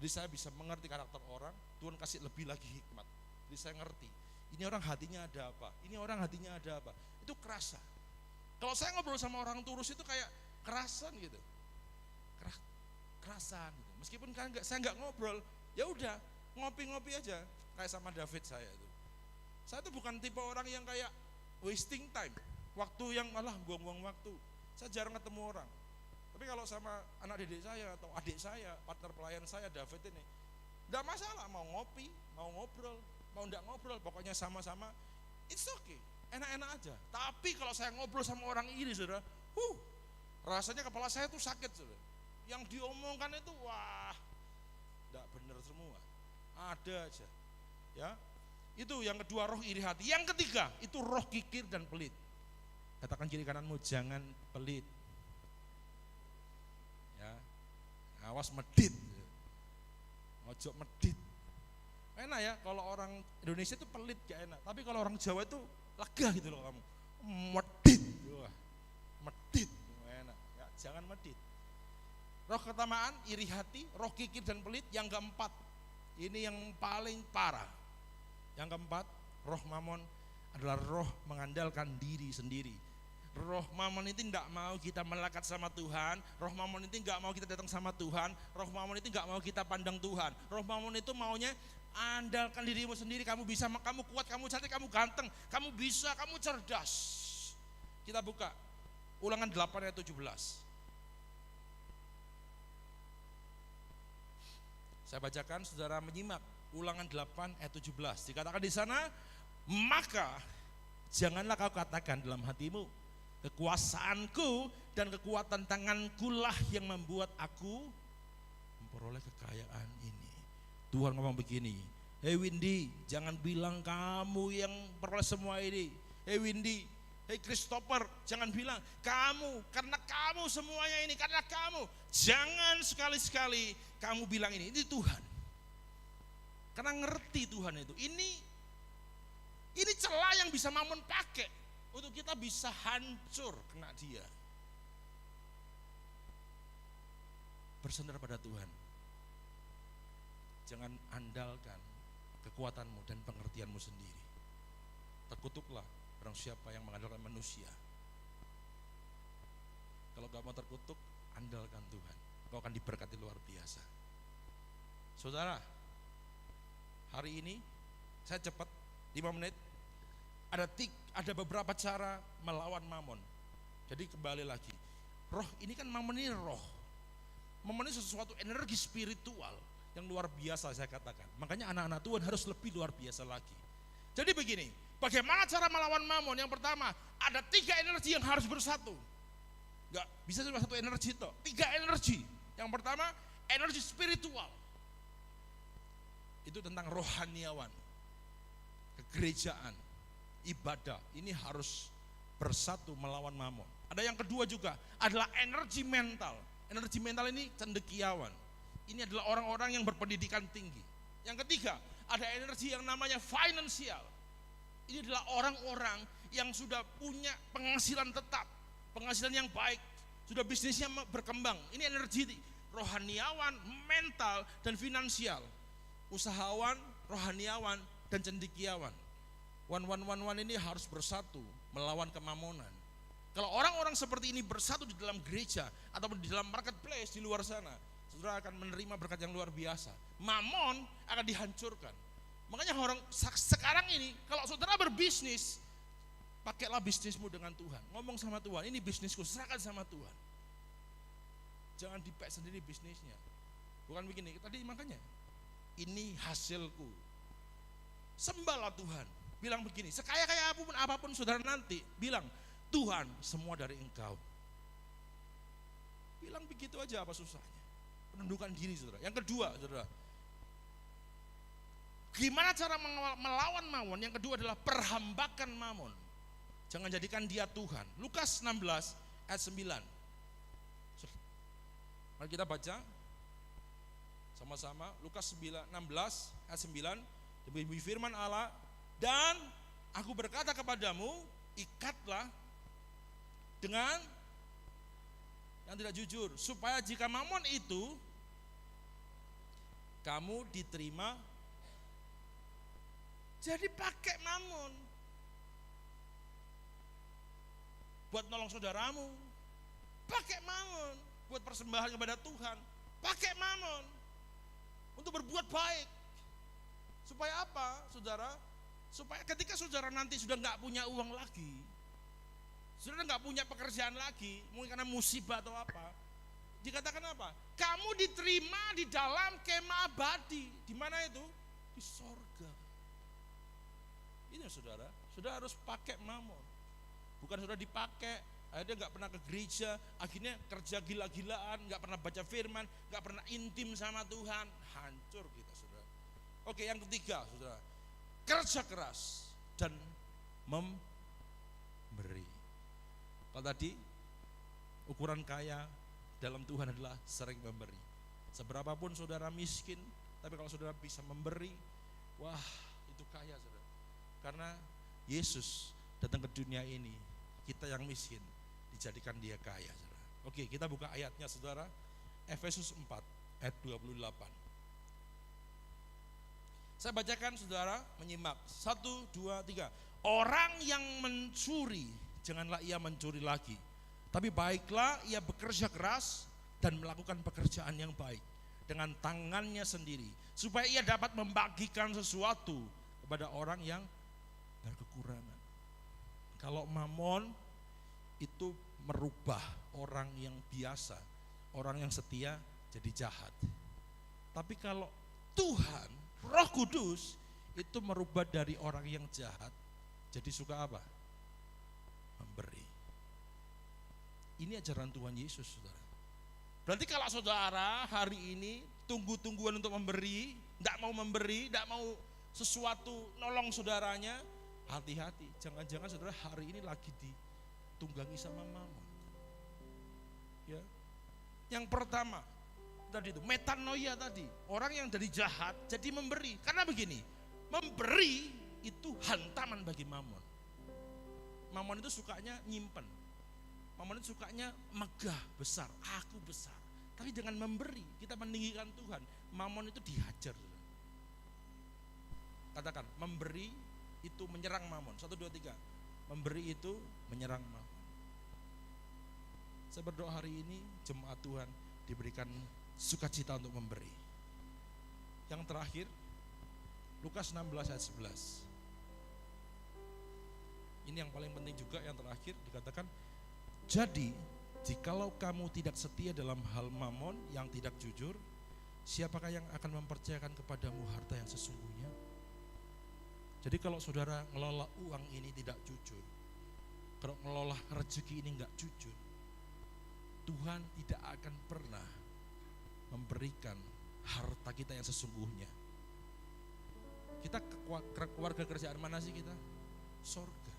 jadi saya bisa mengerti karakter orang. Tuhan kasih lebih lagi hikmat. Jadi saya ngerti Ini orang hatinya ada apa? Ini orang hatinya ada apa? Itu kerasa. Kalau saya ngobrol sama orang Turus itu kayak kerasan gitu. Kerasan gitu. Meskipun kan saya nggak ngobrol, ya udah ngopi-ngopi aja kayak sama David saya itu. Saya tuh bukan tipe orang yang kayak wasting time, waktu yang malah buang-buang waktu. Saya jarang ketemu orang. Tapi kalau sama anak didik saya atau adik saya, partner pelayan saya David ini, enggak masalah mau ngopi, mau ngobrol, mau enggak ngobrol, pokoknya sama-sama it's okay, enak-enak aja. Tapi kalau saya ngobrol sama orang ini, saudara, rasanya kepala saya tuh sakit, saudara. Yang diomongkan itu wah, enggak benar semua. Ada aja. Ya. Itu yang kedua, roh iri hati. Yang ketiga, itu roh kikir dan pelit. Katakan kiri kananmu, jangan pelit. Ya. Awas medit. Ojo medit. Enak ya kalau orang Indonesia itu pelit gak enak. Tapi kalau orang Jawa itu lega gitu loh kamu. Medit. Wah, medit. Enak. Ya, jangan medit. Roh ketamaan, iri hati, roh kikir dan pelit. Yang keempat, ini yang paling parah. Yang keempat, roh mamon adalah roh mengandalkan diri sendiri. Roh mamon itu tidak mau kita melekat sama Tuhan. Roh mamon itu tidak mau kita datang sama Tuhan. Roh mamon itu tidak mau kita pandang Tuhan. Roh mamon itu maunya andalkan dirimu sendiri. Kamu bisa, kamu kuat, kamu cantik, kamu ganteng, kamu bisa, kamu cerdas. Kita buka Ulangan 8 ayat 17. Saya bacakan, saudara menyimak. Ulangan 8 ayat 17. Dikatakan di sana, maka janganlah kau katakan dalam hatimu, kekuasaanku dan kekuatan tanganku lah yang membuat aku memperoleh kekayaan ini. Tuhan ngomong begini, hei Windy, jangan bilang kamu yang peroleh semua ini. Hei Windy, hei Christopher, jangan bilang kamu, karena kamu semuanya ini, karena kamu. Jangan sekali-sekali kamu bilang ini Tuhan. Karena ngerti Tuhan itu. Ini celah yang bisa Mamon pakai untuk kita bisa hancur kena dia. Bersandar pada Tuhan. Jangan andalkan kekuatanmu dan pengertianmu sendiri. Terkutuklah barang siapa yang mengandalkan manusia. Kalau gak mau terkutuk, andalkan Tuhan. Kau akan diberkati luar biasa. Saudara, hari ini saya cepat 5 menit. Ada beberapa cara melawan mamon. Jadi kembali lagi, roh ini kan mamon ini roh. Mamon ini sesuatu energi spiritual yang luar biasa saya katakan. Makanya anak-anak Tuhan harus lebih luar biasa lagi. Jadi begini, bagaimana cara melawan mamon? Yang pertama, ada 3 energi yang harus bersatu. Gak bisa cuma satu energi itu, 3 energi. Yang pertama, energi spiritual. Itu tentang rohaniawan, kegerejaan, ibadah. Ini harus bersatu melawan mamon. Ada yang kedua juga, adalah energi mental. Energi mental ini cendekiawan. Ini adalah orang-orang yang berpendidikan tinggi. Yang ketiga, ada energi yang namanya finansial. Ini adalah orang-orang yang sudah punya penghasilan tetap, penghasilan yang baik, sudah bisnisnya berkembang. Ini energi rohaniawan, mental, dan finansial. Usahawan, rohaniawan, dan cendekiawan. One ini harus bersatu melawan kemamonan. Kalau orang-orang seperti ini bersatu di dalam gereja ataupun di dalam marketplace di luar sana, saudara akan menerima berkat yang luar biasa. Mamon akan dihancurkan. Makanya orang sekarang ini, kalau saudara berbisnis, pakailah bisnismu dengan Tuhan. Ngomong sama Tuhan, ini bisnisku, serahkan sama Tuhan. Jangan dipek sendiri bisnisnya. Bukan begini, tadi makanya ini hasilku. Sembahlah Tuhan. Bilang begini, sekaya-kaya apapun saudara nanti, bilang, Tuhan semua dari Engkau. Bilang begitu aja, apa susahnya? Penundukan diri saudara. Yang kedua saudara, gimana cara melawan mamon? Yang kedua adalah perhambakan mamon. Jangan jadikan dia Tuhan. Lukas 16 ayat 9. Mari kita baca sama-sama. Lukas 16 ayat 9. Demi firman Allah, dan aku berkata kepadamu, ikatlah dengan yang tidak jujur, supaya jika mamon itu kamu diterima Jadi pakai mamon buat nolong saudaramu, pakai mamon buat persembahan kepada Tuhan, pakai mamon untuk berbuat baik. Supaya apa, saudara? Supaya ketika saudara nanti sudah nggak punya uang lagi, sudah nggak punya pekerjaan lagi, mungkin karena musibah atau apa, dikatakan apa? Kamu diterima di dalam kemah abadi. Di mana itu? Di sorga. Ini saudara, saudara harus pakai mamon. Bukan saudara dipakai, akhirnya nggak pernah ke gereja, akhirnya kerja gila-gilaan, nggak pernah baca firman, nggak pernah intim sama Tuhan, hancur kita saudara. Oke, yang ketiga saudara, kerja keras dan memberi. Kalau tadi ukuran kaya dalam Tuhan adalah sering memberi. Seberapapun saudara miskin, tapi kalau saudara bisa memberi, wah itu kaya saudara. Karena Yesus datang ke dunia ini, kita yang miskin dijadikan dia kaya saudara. Oke, kita buka ayatnya saudara, Efesus 4 ayat 28. Saya bacakan saudara, menyimak. 1, 2, 3. Orang yang mencuri, janganlah ia mencuri lagi, tapi baiklah ia bekerja keras dan melakukan pekerjaan yang baik dengan tangannya sendiri, supaya ia dapat membagikan sesuatu kepada orang yang berkekurangan. Kalau mamon itu merubah orang yang biasa, orang yang setia jadi jahat. Tapi kalau Tuhan, Roh Kudus itu merubah dari orang yang jahat jadi suka apa? Memberi. Ini ajaran Tuhan Yesus saudara. Berarti kalau saudara hari ini tunggu-tungguan untuk memberi, tidak mau memberi, tidak mau sesuatu nolong saudaranya, hati-hati, jangan-jangan saudara hari ini lagi ditunggangi sama mamon. Ya. Yang pertama tadi itu metanoia tadi, orang yang dari jahat jadi memberi. Karena begini, memberi itu hantaman bagi mamon. Mamon itu sukanya nyimpen. Mamon itu sukanya megah, besar, aku besar. Tapi dengan memberi kita meninggikan Tuhan, mamon itu dihajar. Katakan, memberi itu menyerang mamon. 1, 2, 3. Memberi itu menyerang mamon. Saya berdoa hari ini jemaat Tuhan diberikan sukacita untuk memberi. Yang terakhir, Lukas 16 ayat 11. Ini yang paling penting juga, yang terakhir dikatakan, jadi jikalau kamu tidak setia dalam hal mamon yang tidak jujur, siapakah yang akan mempercayakan kepadamu harta yang sesungguhnya? Jadi kalau saudara ngelola uang ini tidak jujur, kalau ngelola rezeki ini enggak jujur, Tuhan tidak akan pernah memberikan harta kita yang sesungguhnya. Kita keluarga kerjaan mana sih kita? Sorga.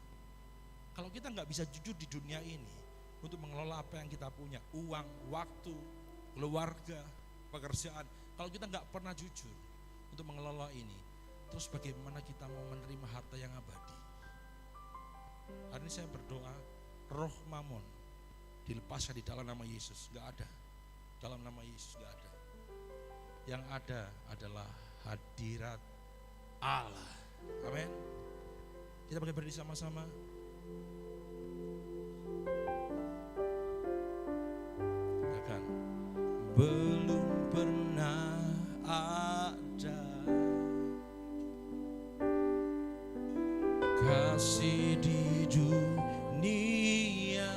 Kalau kita nggak bisa jujur di dunia ini untuk mengelola apa yang kita punya, uang, waktu, keluarga, pekerjaan, kalau kita nggak pernah jujur untuk mengelola ini, terus bagaimana kita mau menerima harta yang abadi? Hari ini saya berdoa, roh mamon dilepaskan di dalam nama Yesus. Nggak ada, dalam nama Yesus nggak ada. Yang ada adalah hadirat Allah. Amin. Kita boleh berdiri sama-sama. Katakan, belum pernah ada kasih di dunia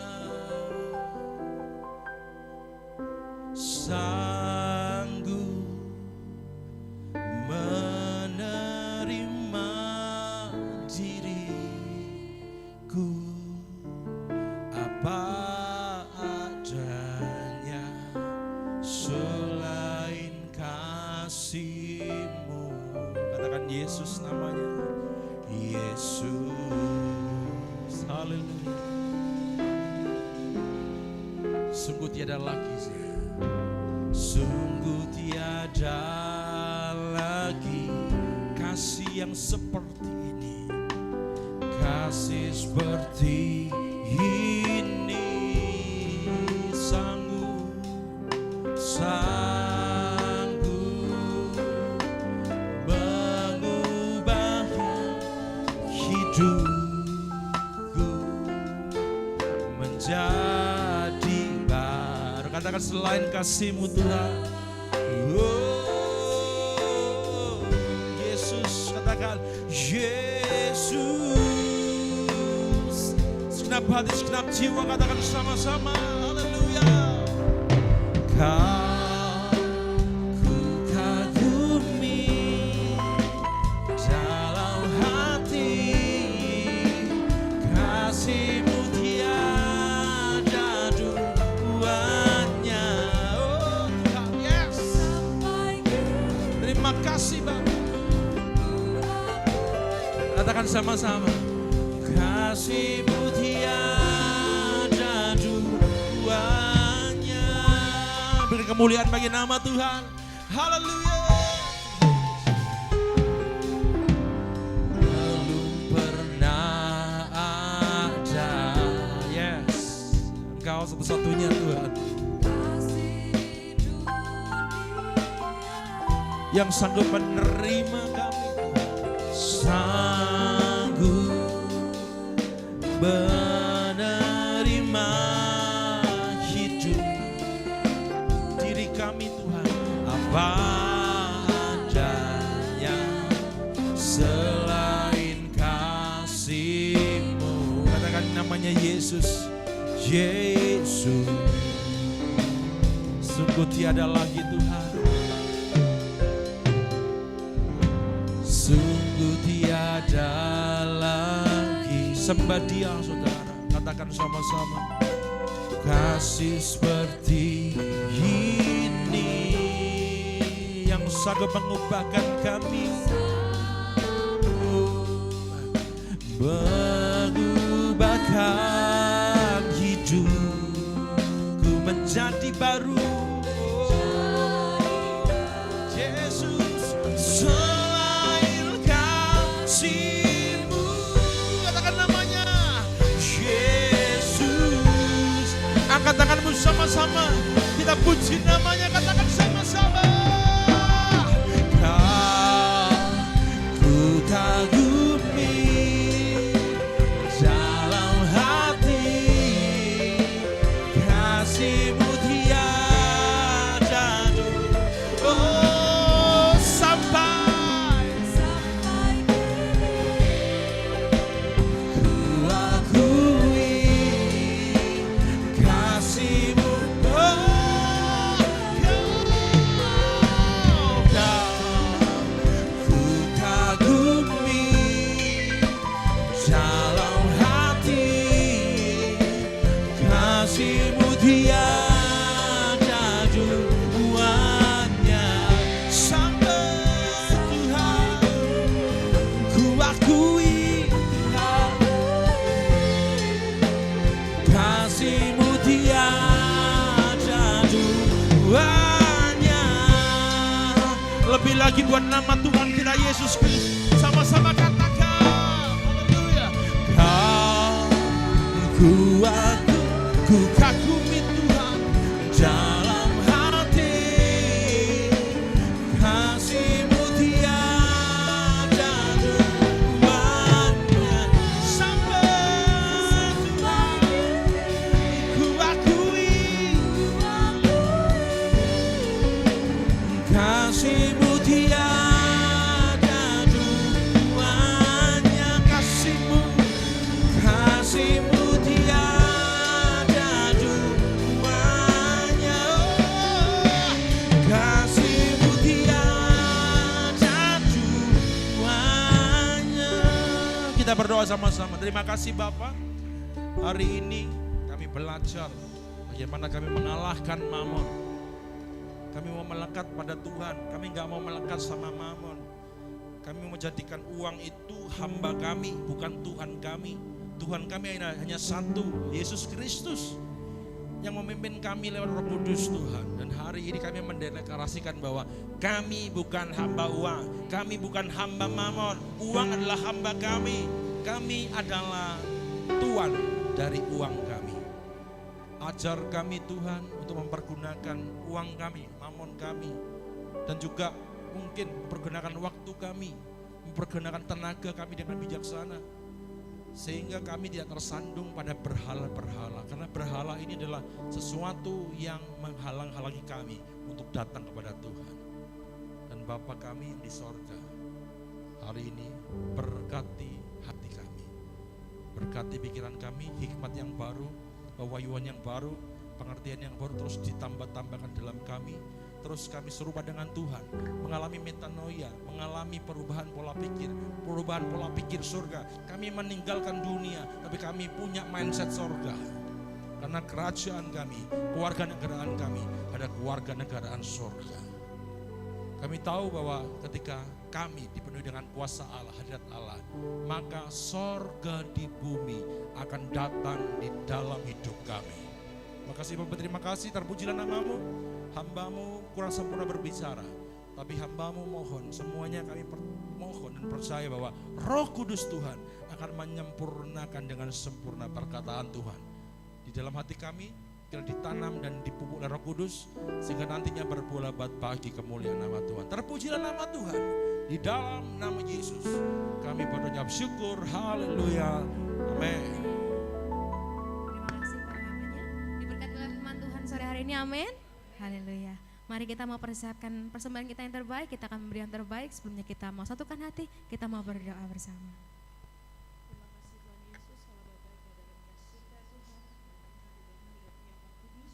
sanggup menerima diriku apa adanya selain kasih-Mu. Katakan Yesus namanya, Yesus. Haleluya. Sungguh tiada lagi, sungguh tiada lagi kasih yang seperti ini, kasih seperti ini, sanggup mengubah hidupku menjadi baru. Katakan selain kasih-Mu Tuhan. Oh, Yesus, katakan Yesus. Segenap hati, segenap jiwa, katakan sama-sama. Haleluya. Kau ku kagumi dalam hati, kasih-Mu tiada duanya. Oh Tuhan, yes. Terima kasih Bapa. Katakan sama-sama. Kasih-Mu tiada duanya. Beri kemuliaan bagi nama Tuhan. Haleluya. Belum pernah ada, yes, Engkau satu-satunya Tuhan yang sanggup menerima kami, sanggup menerima hidup diri kami Tuhan, apa adanya selain kasih-Mu. Katakan namanya Yesus. Yesus, sungguh tiada lagi Tuhan, sungguh tiada lagi. Sembah Dia saudara, katakan sama-sama. Kasih seperti ini yang sanggup mengubahkan kami, mengubahkan hidupku menjadi baru. Yesus, selain kasih-Mu, katakan namanya Yesus. Angkat tanganmu sama-sama, kita puji namanya, katakan sama-sama. Ku kagumi dalam hati, kasih-Mu tiada duanya. Oh, sampai ku akui kasih-Mu. Oh, ku kagumi dalam hati, kasih-Mu tiada duanya. Sampai Tuhan ku akui kasih-Mu tiada duanya. Lebih lagi buat nama Tuhan kita Yesus Kristus, sama-sama katakan haleluya. Ku kagumi Tuhan dalam hati, kasih-Mu tiada duanya. Sampai Tuhan ku akui kasih-Mu tiada duanya. Kasih-Mu, kasih-Mu tiada duanya. Oh, kasih-Mu tiada duanya. Kita berdoa sama-sama. Terima kasih Bapa. Hari ini kami belajar bagaimana kami mengalahkan mamon. Kami mau melekat pada Tuhan. Kami gak mau melekat sama mamon. Kami menjadikan uang itu hamba kami, bukan Tuhan kami. Tuhan kami hanya satu, Yesus Kristus, yang memimpin kami lewat Roh Kudus Tuhan. Dan hari ini kami mendeklarasikan bahwa kami bukan hamba uang, kami bukan hamba mamon. Uang adalah hamba kami. Kami adalah Tuhan dari uang kami. Ajar kami Tuhan untuk mempergunakan uang kami, mamon kami, dan juga mungkin mempergunakan waktu kami, mempergunakan tenaga kami dengan bijaksana. sehingga kami tidak tersandung pada berhala-berhala, karena berhala ini adalah sesuatu yang menghalang-halangi kami untuk datang kepada Tuhan. Dan Bapa kami yang di sorga, hari ini berkati hati kami, berkati pikiran kami, hikmat yang baru, pewahyuan yang baru, pengertian yang baru terus ditambah-tambahkan dalam kami. Terus kami serupa dengan Tuhan, mengalami metanoia, mengalami perubahan pola pikir surga. Kami meninggalkan dunia, tapi kami punya mindset surga. Karena kerajaan kami, kewarganegaraan kami ada kewarganegaraan surga. Kami tahu bahwa ketika kami dipenuhi dengan kuasa Allah, hadirat Allah, maka surga di bumi akan datang di dalam hidup kami. Makasih Bapak, terima kasih, terpujilah namamu. Hambamu kurang sempurna berbicara, tapi hambamu mohon, semuanya kami mohon dan percaya bahwa Roh Kudus Tuhan akan menyempurnakan dengan sempurna perkataan Tuhan di dalam hati kami, bila ditanam dan dipupuk oleh Roh Kudus, sehingga nantinya berbuah lebat bagi kemuliaan nama Tuhan. Terpujilah nama Tuhan, di dalam nama Yesus kami berucap syukur, haleluya, amin. Terima kasih para hambanya, diberkati oleh firman Tuhan sore hari ini, amin. Haleluya. Mari kita mau persiapkan persembahan kita yang terbaik. Kita akan memberi yang terbaik. Sebelumnya kita mau satukan hati, kita mau berdoa bersama. Terima kasih Tuhan Yesus, Allah Bapa yang ada dalam surga Tuhan,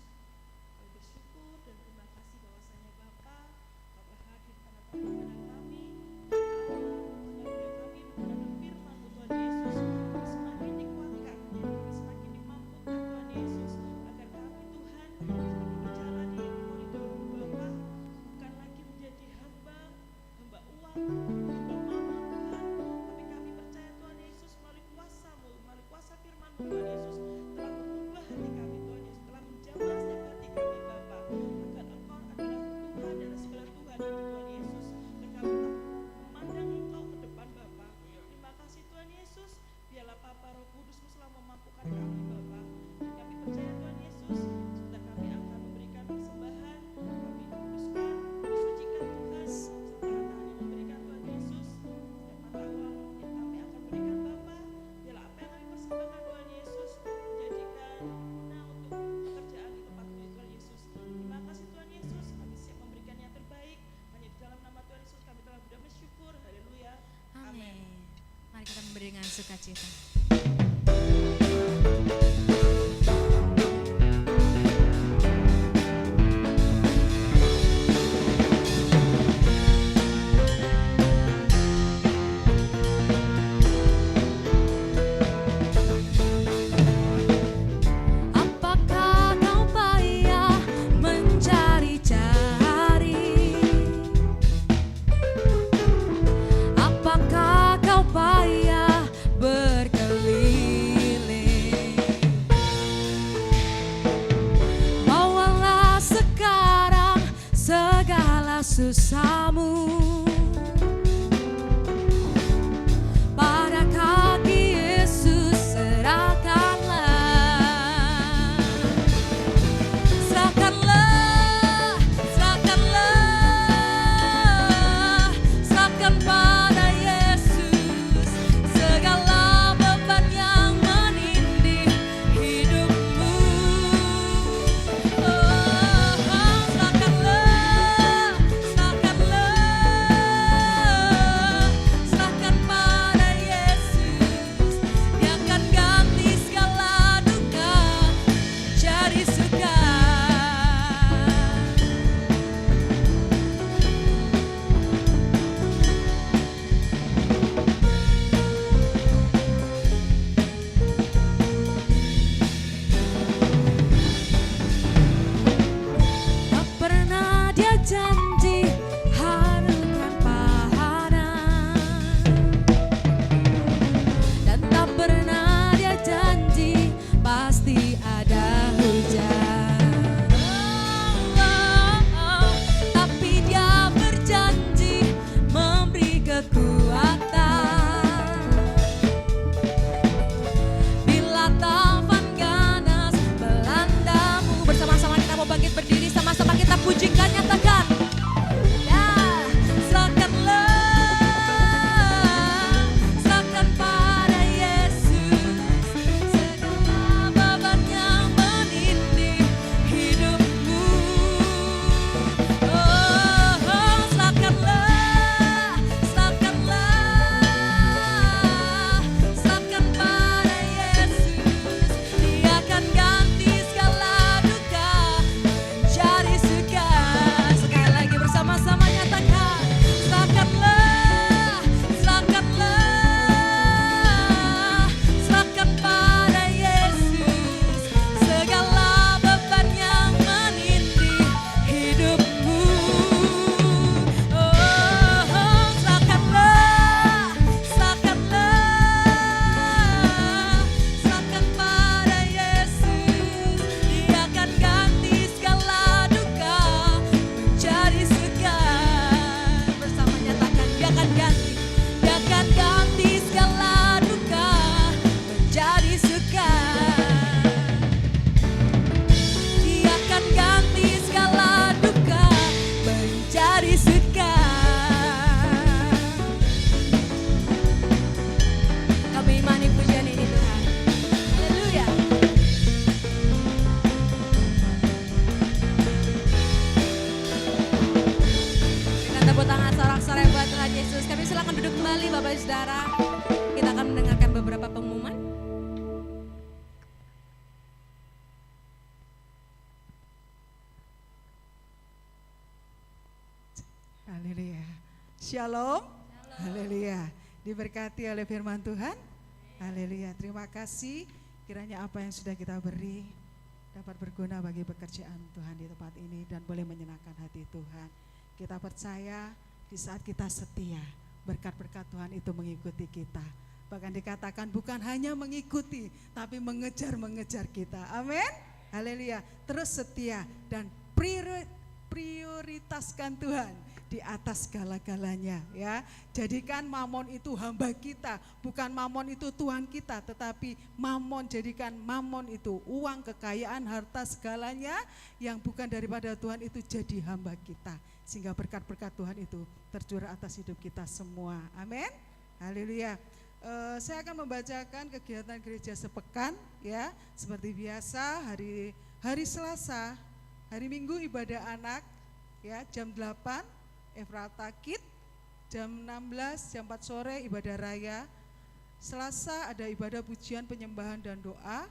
kami bersyukur dan terima kasih bahwasanya Bapa hadir karena kepada kami, Allah, kami mendengar firman Tuhan Yesus, kami semakin dikuatkan, kami semakin dimampukan Tuhan Yesus, agar kami Tuhan semakin berjalan di koridor Bapa, bukan lagi menjadi hamba uang, hamba mamon Tuhan, tapi kami percaya Tuhan Yesus melalui kuasa-Mu, melalui kuasa firman-Mu Tuhan Yesus telah mengubah hati kami Tuhan Yesus, telah menjamah setiap hati kami Bapa, agar Engkau adalah Tuhan dan segala Tuhan itu Tuhan Yesus, dan kami memandang Engkau ke depan Bapa. Terima kasih Tuhan Yesus, biarlah Bapa Roh Kudus-Mu selalu memampukan kami Bapa, dan kami percaya Tuhan Yesus, sebentar kami akan memberikan persembahan, kami kuduskan, disucikan Tuhan, setelah kami memberikan Tuhan Yesus, setiap mata uang yang kami akan berikan Bapa, biarlah apa yang kami persembahkan Tuhan Yesus menjadikan guna untuk pekerjaan di tempat-Mu Tuhan Yesus. Terima kasih Tuhan Yesus, kami siap memberikan yang terbaik, hanya di dalam nama Tuhan Yesus kami telah bersyukur, haleluya, amin. Amin. Mari kita memberi dengan sukacita. Apakah kau payah mencari-cari? Apakah kau payah berkeliling? Shalom. Haleluya. Diberkati oleh firman Tuhan. Haleluya. Terima kasih. Kiranya apa yang sudah kita beri dapat berguna bagi pekerjaan Tuhan di tempat ini dan boleh menyenangkan hati Tuhan. Kita percaya di saat kita setia, berkat-berkat Tuhan itu mengikuti kita. Bahkan dikatakan bukan hanya mengikuti, tapi mengejar-mengejar kita. Amin. Haleluya. Terus setia dan prioritaskan Tuhan di atas segala-galanya, ya. Jadikan mamon itu hamba kita, bukan mamon itu Tuhan kita, tetapi mamon, jadikan mamon itu uang, kekayaan, harta, segalanya yang bukan daripada Tuhan itu jadi hamba kita, sehingga berkat-berkat Tuhan itu tercurah atas hidup kita semua. Amin. Haleluya. Saya akan membacakan kegiatan gereja sepekan, ya. Seperti biasa hari Selasa, hari Minggu ibadah anak, ya, jam 8 Efrata Kid, jam 16, jam 4 sore ibadah raya. Selasa ada ibadah pujian, penyembahan dan doa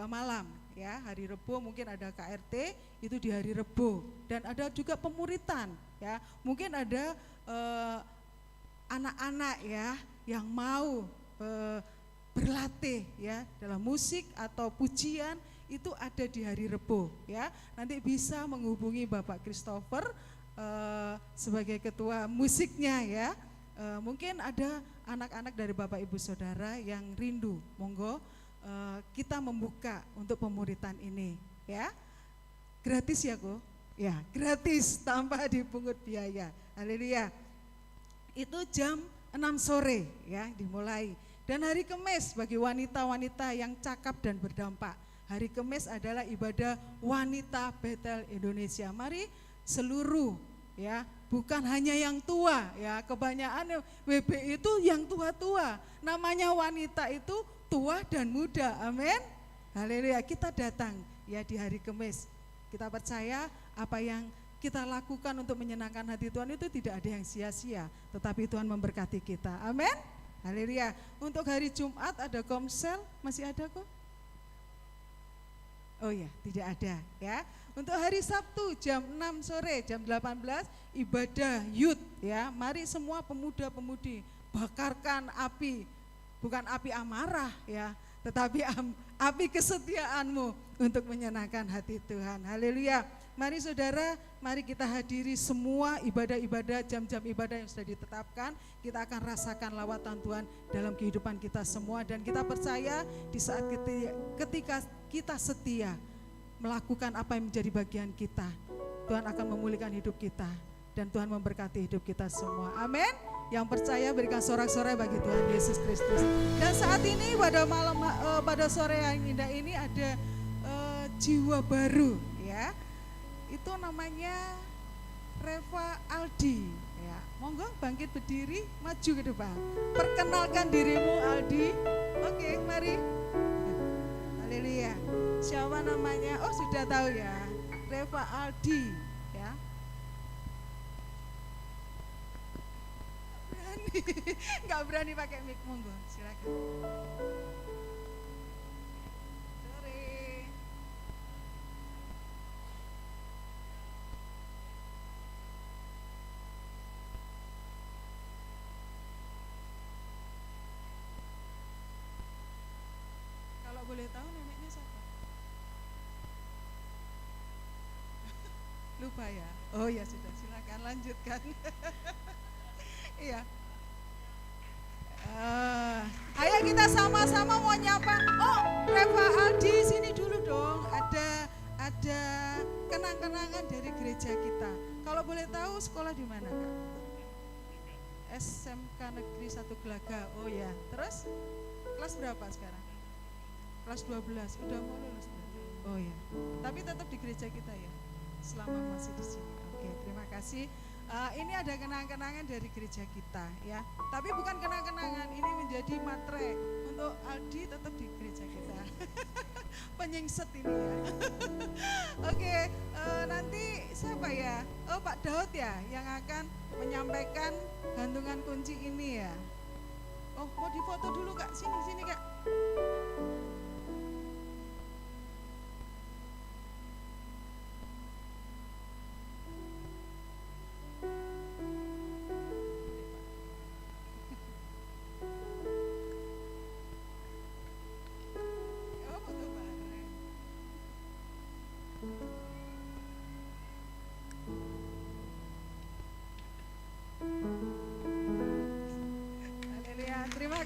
malam, ya. Hari Rebo mungkin ada KRT, itu di hari Rebo. Dan ada juga pemuritan, ya. Mungkin ada anak-anak, ya, yang mau berlatih, ya, dalam musik atau pujian, itu ada di hari Rebo, ya. Nanti bisa menghubungi Bapak Christopher sebagai ketua musiknya, ya. Mungkin ada anak-anak dari Bapak Ibu Saudara yang rindu, monggo kita membuka untuk pemuritan ini, ya. Gratis ya kok? Ya, gratis tanpa dipungut biaya. Haleluya. Itu jam 6 sore, ya, dimulai. Dan hari Kamis bagi wanita-wanita yang cakap dan berdampak. Hari Kamis adalah ibadah wanita Betel Indonesia. Mari seluruh, ya, bukan hanya yang tua, ya, kebanyakan WB itu yang tua-tua. Namanya wanita itu tua dan muda. Amin. Haleluya. Kita datang, ya, di hari Kamis. Kita percaya apa yang kita lakukan untuk menyenangkan hati Tuhan itu tidak ada yang sia-sia, tetapi Tuhan memberkati kita. Amin. Haleluya. Untuk hari Jumat ada komsel, masih ada kok? Oh ya, tidak ada, ya. Untuk hari Sabtu jam 6 sore, jam 18 ibadah youth, ya. Mari semua pemuda-pemudi bakarkan api, bukan api amarah, ya, tetapi api kesetiaanmu untuk menyenangkan hati Tuhan. Haleluya. Mari saudara, mari kita hadiri semua ibadah-ibadah, jam-jam ibadah yang sudah ditetapkan. Kita akan rasakan lawatan Tuhan dalam kehidupan kita semua. Dan kita percaya di saat ketika kita setia melakukan apa yang menjadi bagian kita, Tuhan akan memulihkan hidup kita. Dan Tuhan memberkati hidup kita semua. Amin. Yang percaya berikan sorak-sorai bagi Tuhan Yesus Kristus. Dan saat ini pada sore yang indah ini ada jiwa baru, ya. Itu namanya Reva Aldi, ya. Monggo bangkit berdiri, maju ke depan. Perkenalkan dirimu, Aldi. Oke, mari. Haleluya. Siapa namanya? Oh, sudah tahu, ya. Reva Aldi, ya. Nggak berani pakai mic, monggo, silakan. Sore. Kalau boleh tahu neneknya siapa? Lupa ya? Oh ya sudah, silakan lanjutkan. Iya. Ayo kita sama-sama mau nyapa. Oh, Reva Aldi sini dulu dong. Ada kenang-kenangan dari gereja kita. Kalau boleh tahu sekolah di mana, Kak? SMK Negeri 1 Gelaga. Oh ya. Terus kelas berapa sekarang? Kelas 12. Udah mau lulus berarti? Oh ya. Tapi tetap di gereja kita ya. Selama masih di sini. Oke, terima kasih. Ini ada kenang-kenangan dari gereja kita, ya. Tapi bukan kenang-kenangan, ini menjadi matre untuk Aldi tetap di gereja kita. Penyingset ini ya. Oke, nanti siapa ya? Oh, Pak Daud ya yang akan menyampaikan gantungan kunci ini ya. Oh, mau difoto dulu Kak, sini Kak.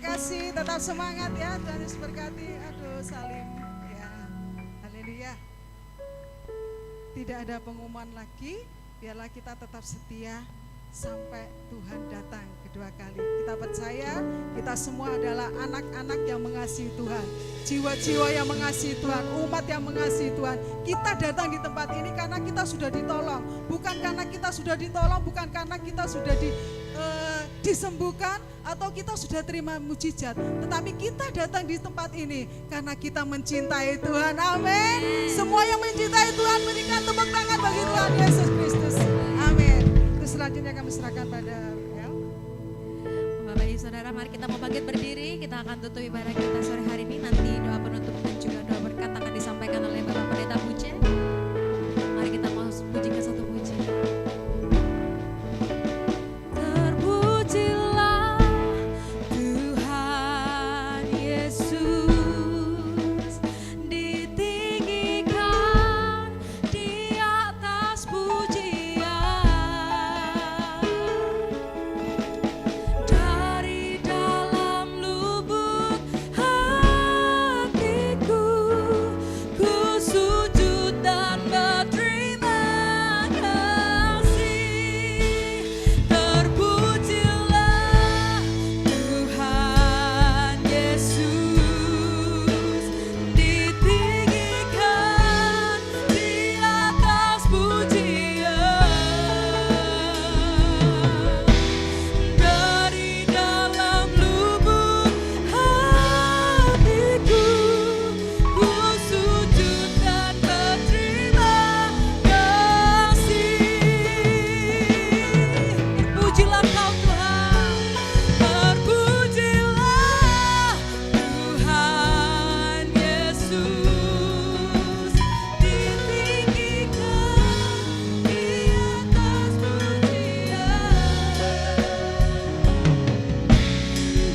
kasih, tetap semangat ya. Tuhan Yesus berkati. Aduh, salim ya. Haleluya. Tidak ada pengumuman lagi, biarlah kita tetap setia sampai Tuhan datang kedua kali. Kita percaya kita semua adalah anak-anak yang mengasihi Tuhan, jiwa-jiwa yang mengasihi Tuhan, umat yang mengasihi Tuhan. Kita datang di tempat ini karena kita sudah ditolong, bukan karena kita sudah ditolong, bukan karena kita sudah disembuhkan atau kita sudah terima mujizat, tetapi kita datang di tempat ini karena kita mencintai Tuhan. Amin. Semua yang mencintai Tuhan berikan tepuk tangan bagi Tuhan Yesus Kristus. Amin. Terus selanjutnya kami serahkan pada Bel. Bapak Ibu Saudara, mari kita mau bangkit berdiri. Kita akan tutup ibadah kita sore hari ini. Nanti doa penutup dan juga doa berkat akan disampaikan oleh Bapak Pendeta Buce. Mari kita mau pujikan satu puji. Terpujilah Tuhan Yesus, ditinggikan di atas pujian. Dari dalam lubuk hatiku, ku sujud dan berterima kasih. Terpujilah Tuhan Yesus, ditinggikan di atas pujian. Dari dalam lubuk hatiku, ku sujud dan berterima kasih. Terpujilah Kau Tuhan, terpujilah Tuhan Yesus, ditinggikan di atas pujian.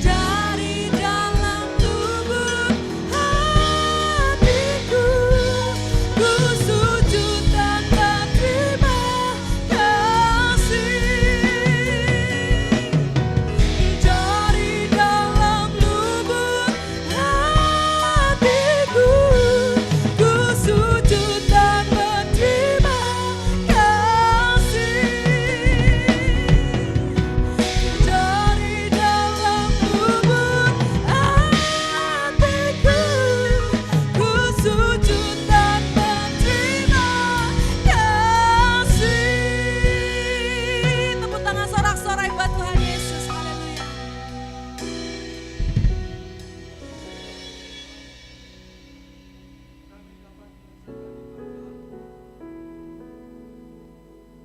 Dari dalam lubuk hatiku, ku sujud dan berterima kasih. Dari dalam lubuk hatiku, ku sujud dan berterima kasih. Dari dalam lubuk hatiku, ku sujud dan berterima kasih. Tepuk tangan sorak-sorai buat Tuhan Yesus. Haleluya.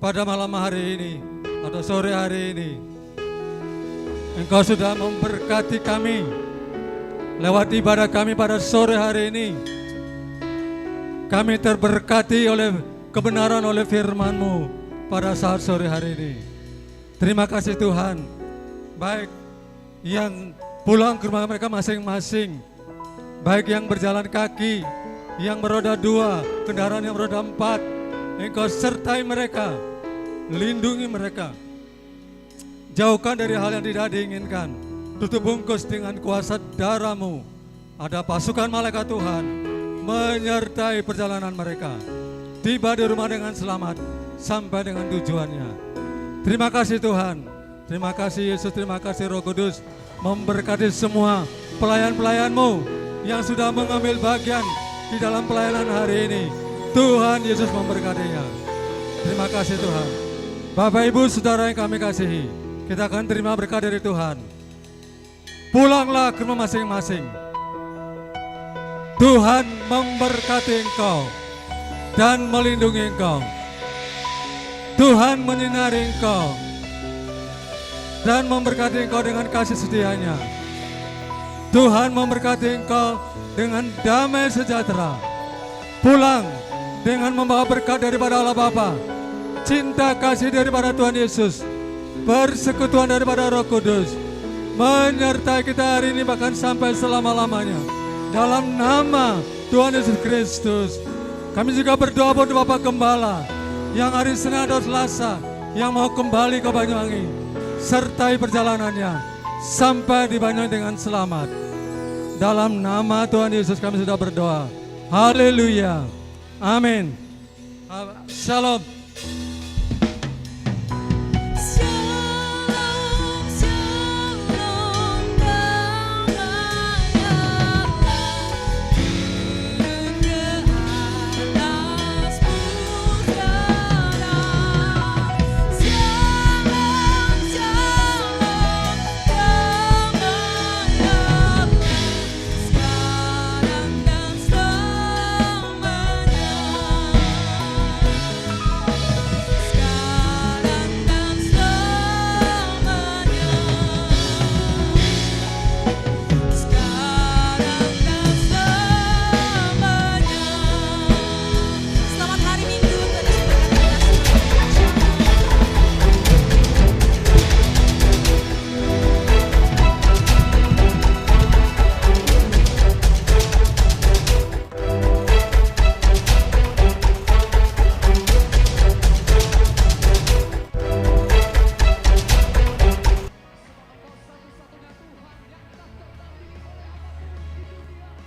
Pada malam hari ini atau sore hari ini, Engkau sudah memberkati kami lewat ibadah kami pada sore hari ini. Kami terberkati oleh kebenaran, oleh firman-Mu pada saat sore hari ini. Terima kasih Tuhan. Baik yang pulang ke rumah mereka masing-masing, baik yang berjalan kaki, yang beroda 2, kendaraan yang beroda 4, Engkau sertai mereka, lindungi mereka, jauhkan dari hal yang tidak diinginkan, tutup bungkus dengan kuasa darah-Mu. Ada pasukan malaikat Tuhan menyertai perjalanan mereka, tiba di rumah dengan selamat sampai dengan tujuannya. Terima kasih Tuhan, terima kasih Yesus, terima kasih Roh Kudus, memberkati semua pelayan-pelayan-Mu yang sudah mengambil bagian di dalam pelayanan hari ini. Tuhan Yesus memberkatinya. Terima kasih Tuhan. Bapak Ibu Saudara yang kami kasihi, kita akan terima berkat dari Tuhan. Pulanglah ke rumah masing-masing. Tuhan memberkati engkau dan melindungi engkau. Tuhan menyinari engkau dan memberkati engkau dengan kasih setianya. Tuhan memberkati engkau dengan damai sejahtera. Pulang dengan membawa berkat daripada Allah Bapa, cinta kasih daripada Tuhan Yesus, persekutuan daripada Roh Kudus, menyertai kita hari ini bahkan sampai selama-lamanya. Dalam nama Tuhan Yesus Kristus, kami juga berdoa buat Bapak Gembala yang hari Senin atau Selasa yang mau kembali ke Banyuwangi. Sertai perjalanannya, sampai di Banyuwangi dengan selamat. Dalam nama Tuhan Yesus kami sudah berdoa. Haleluya. Amin. Shalom.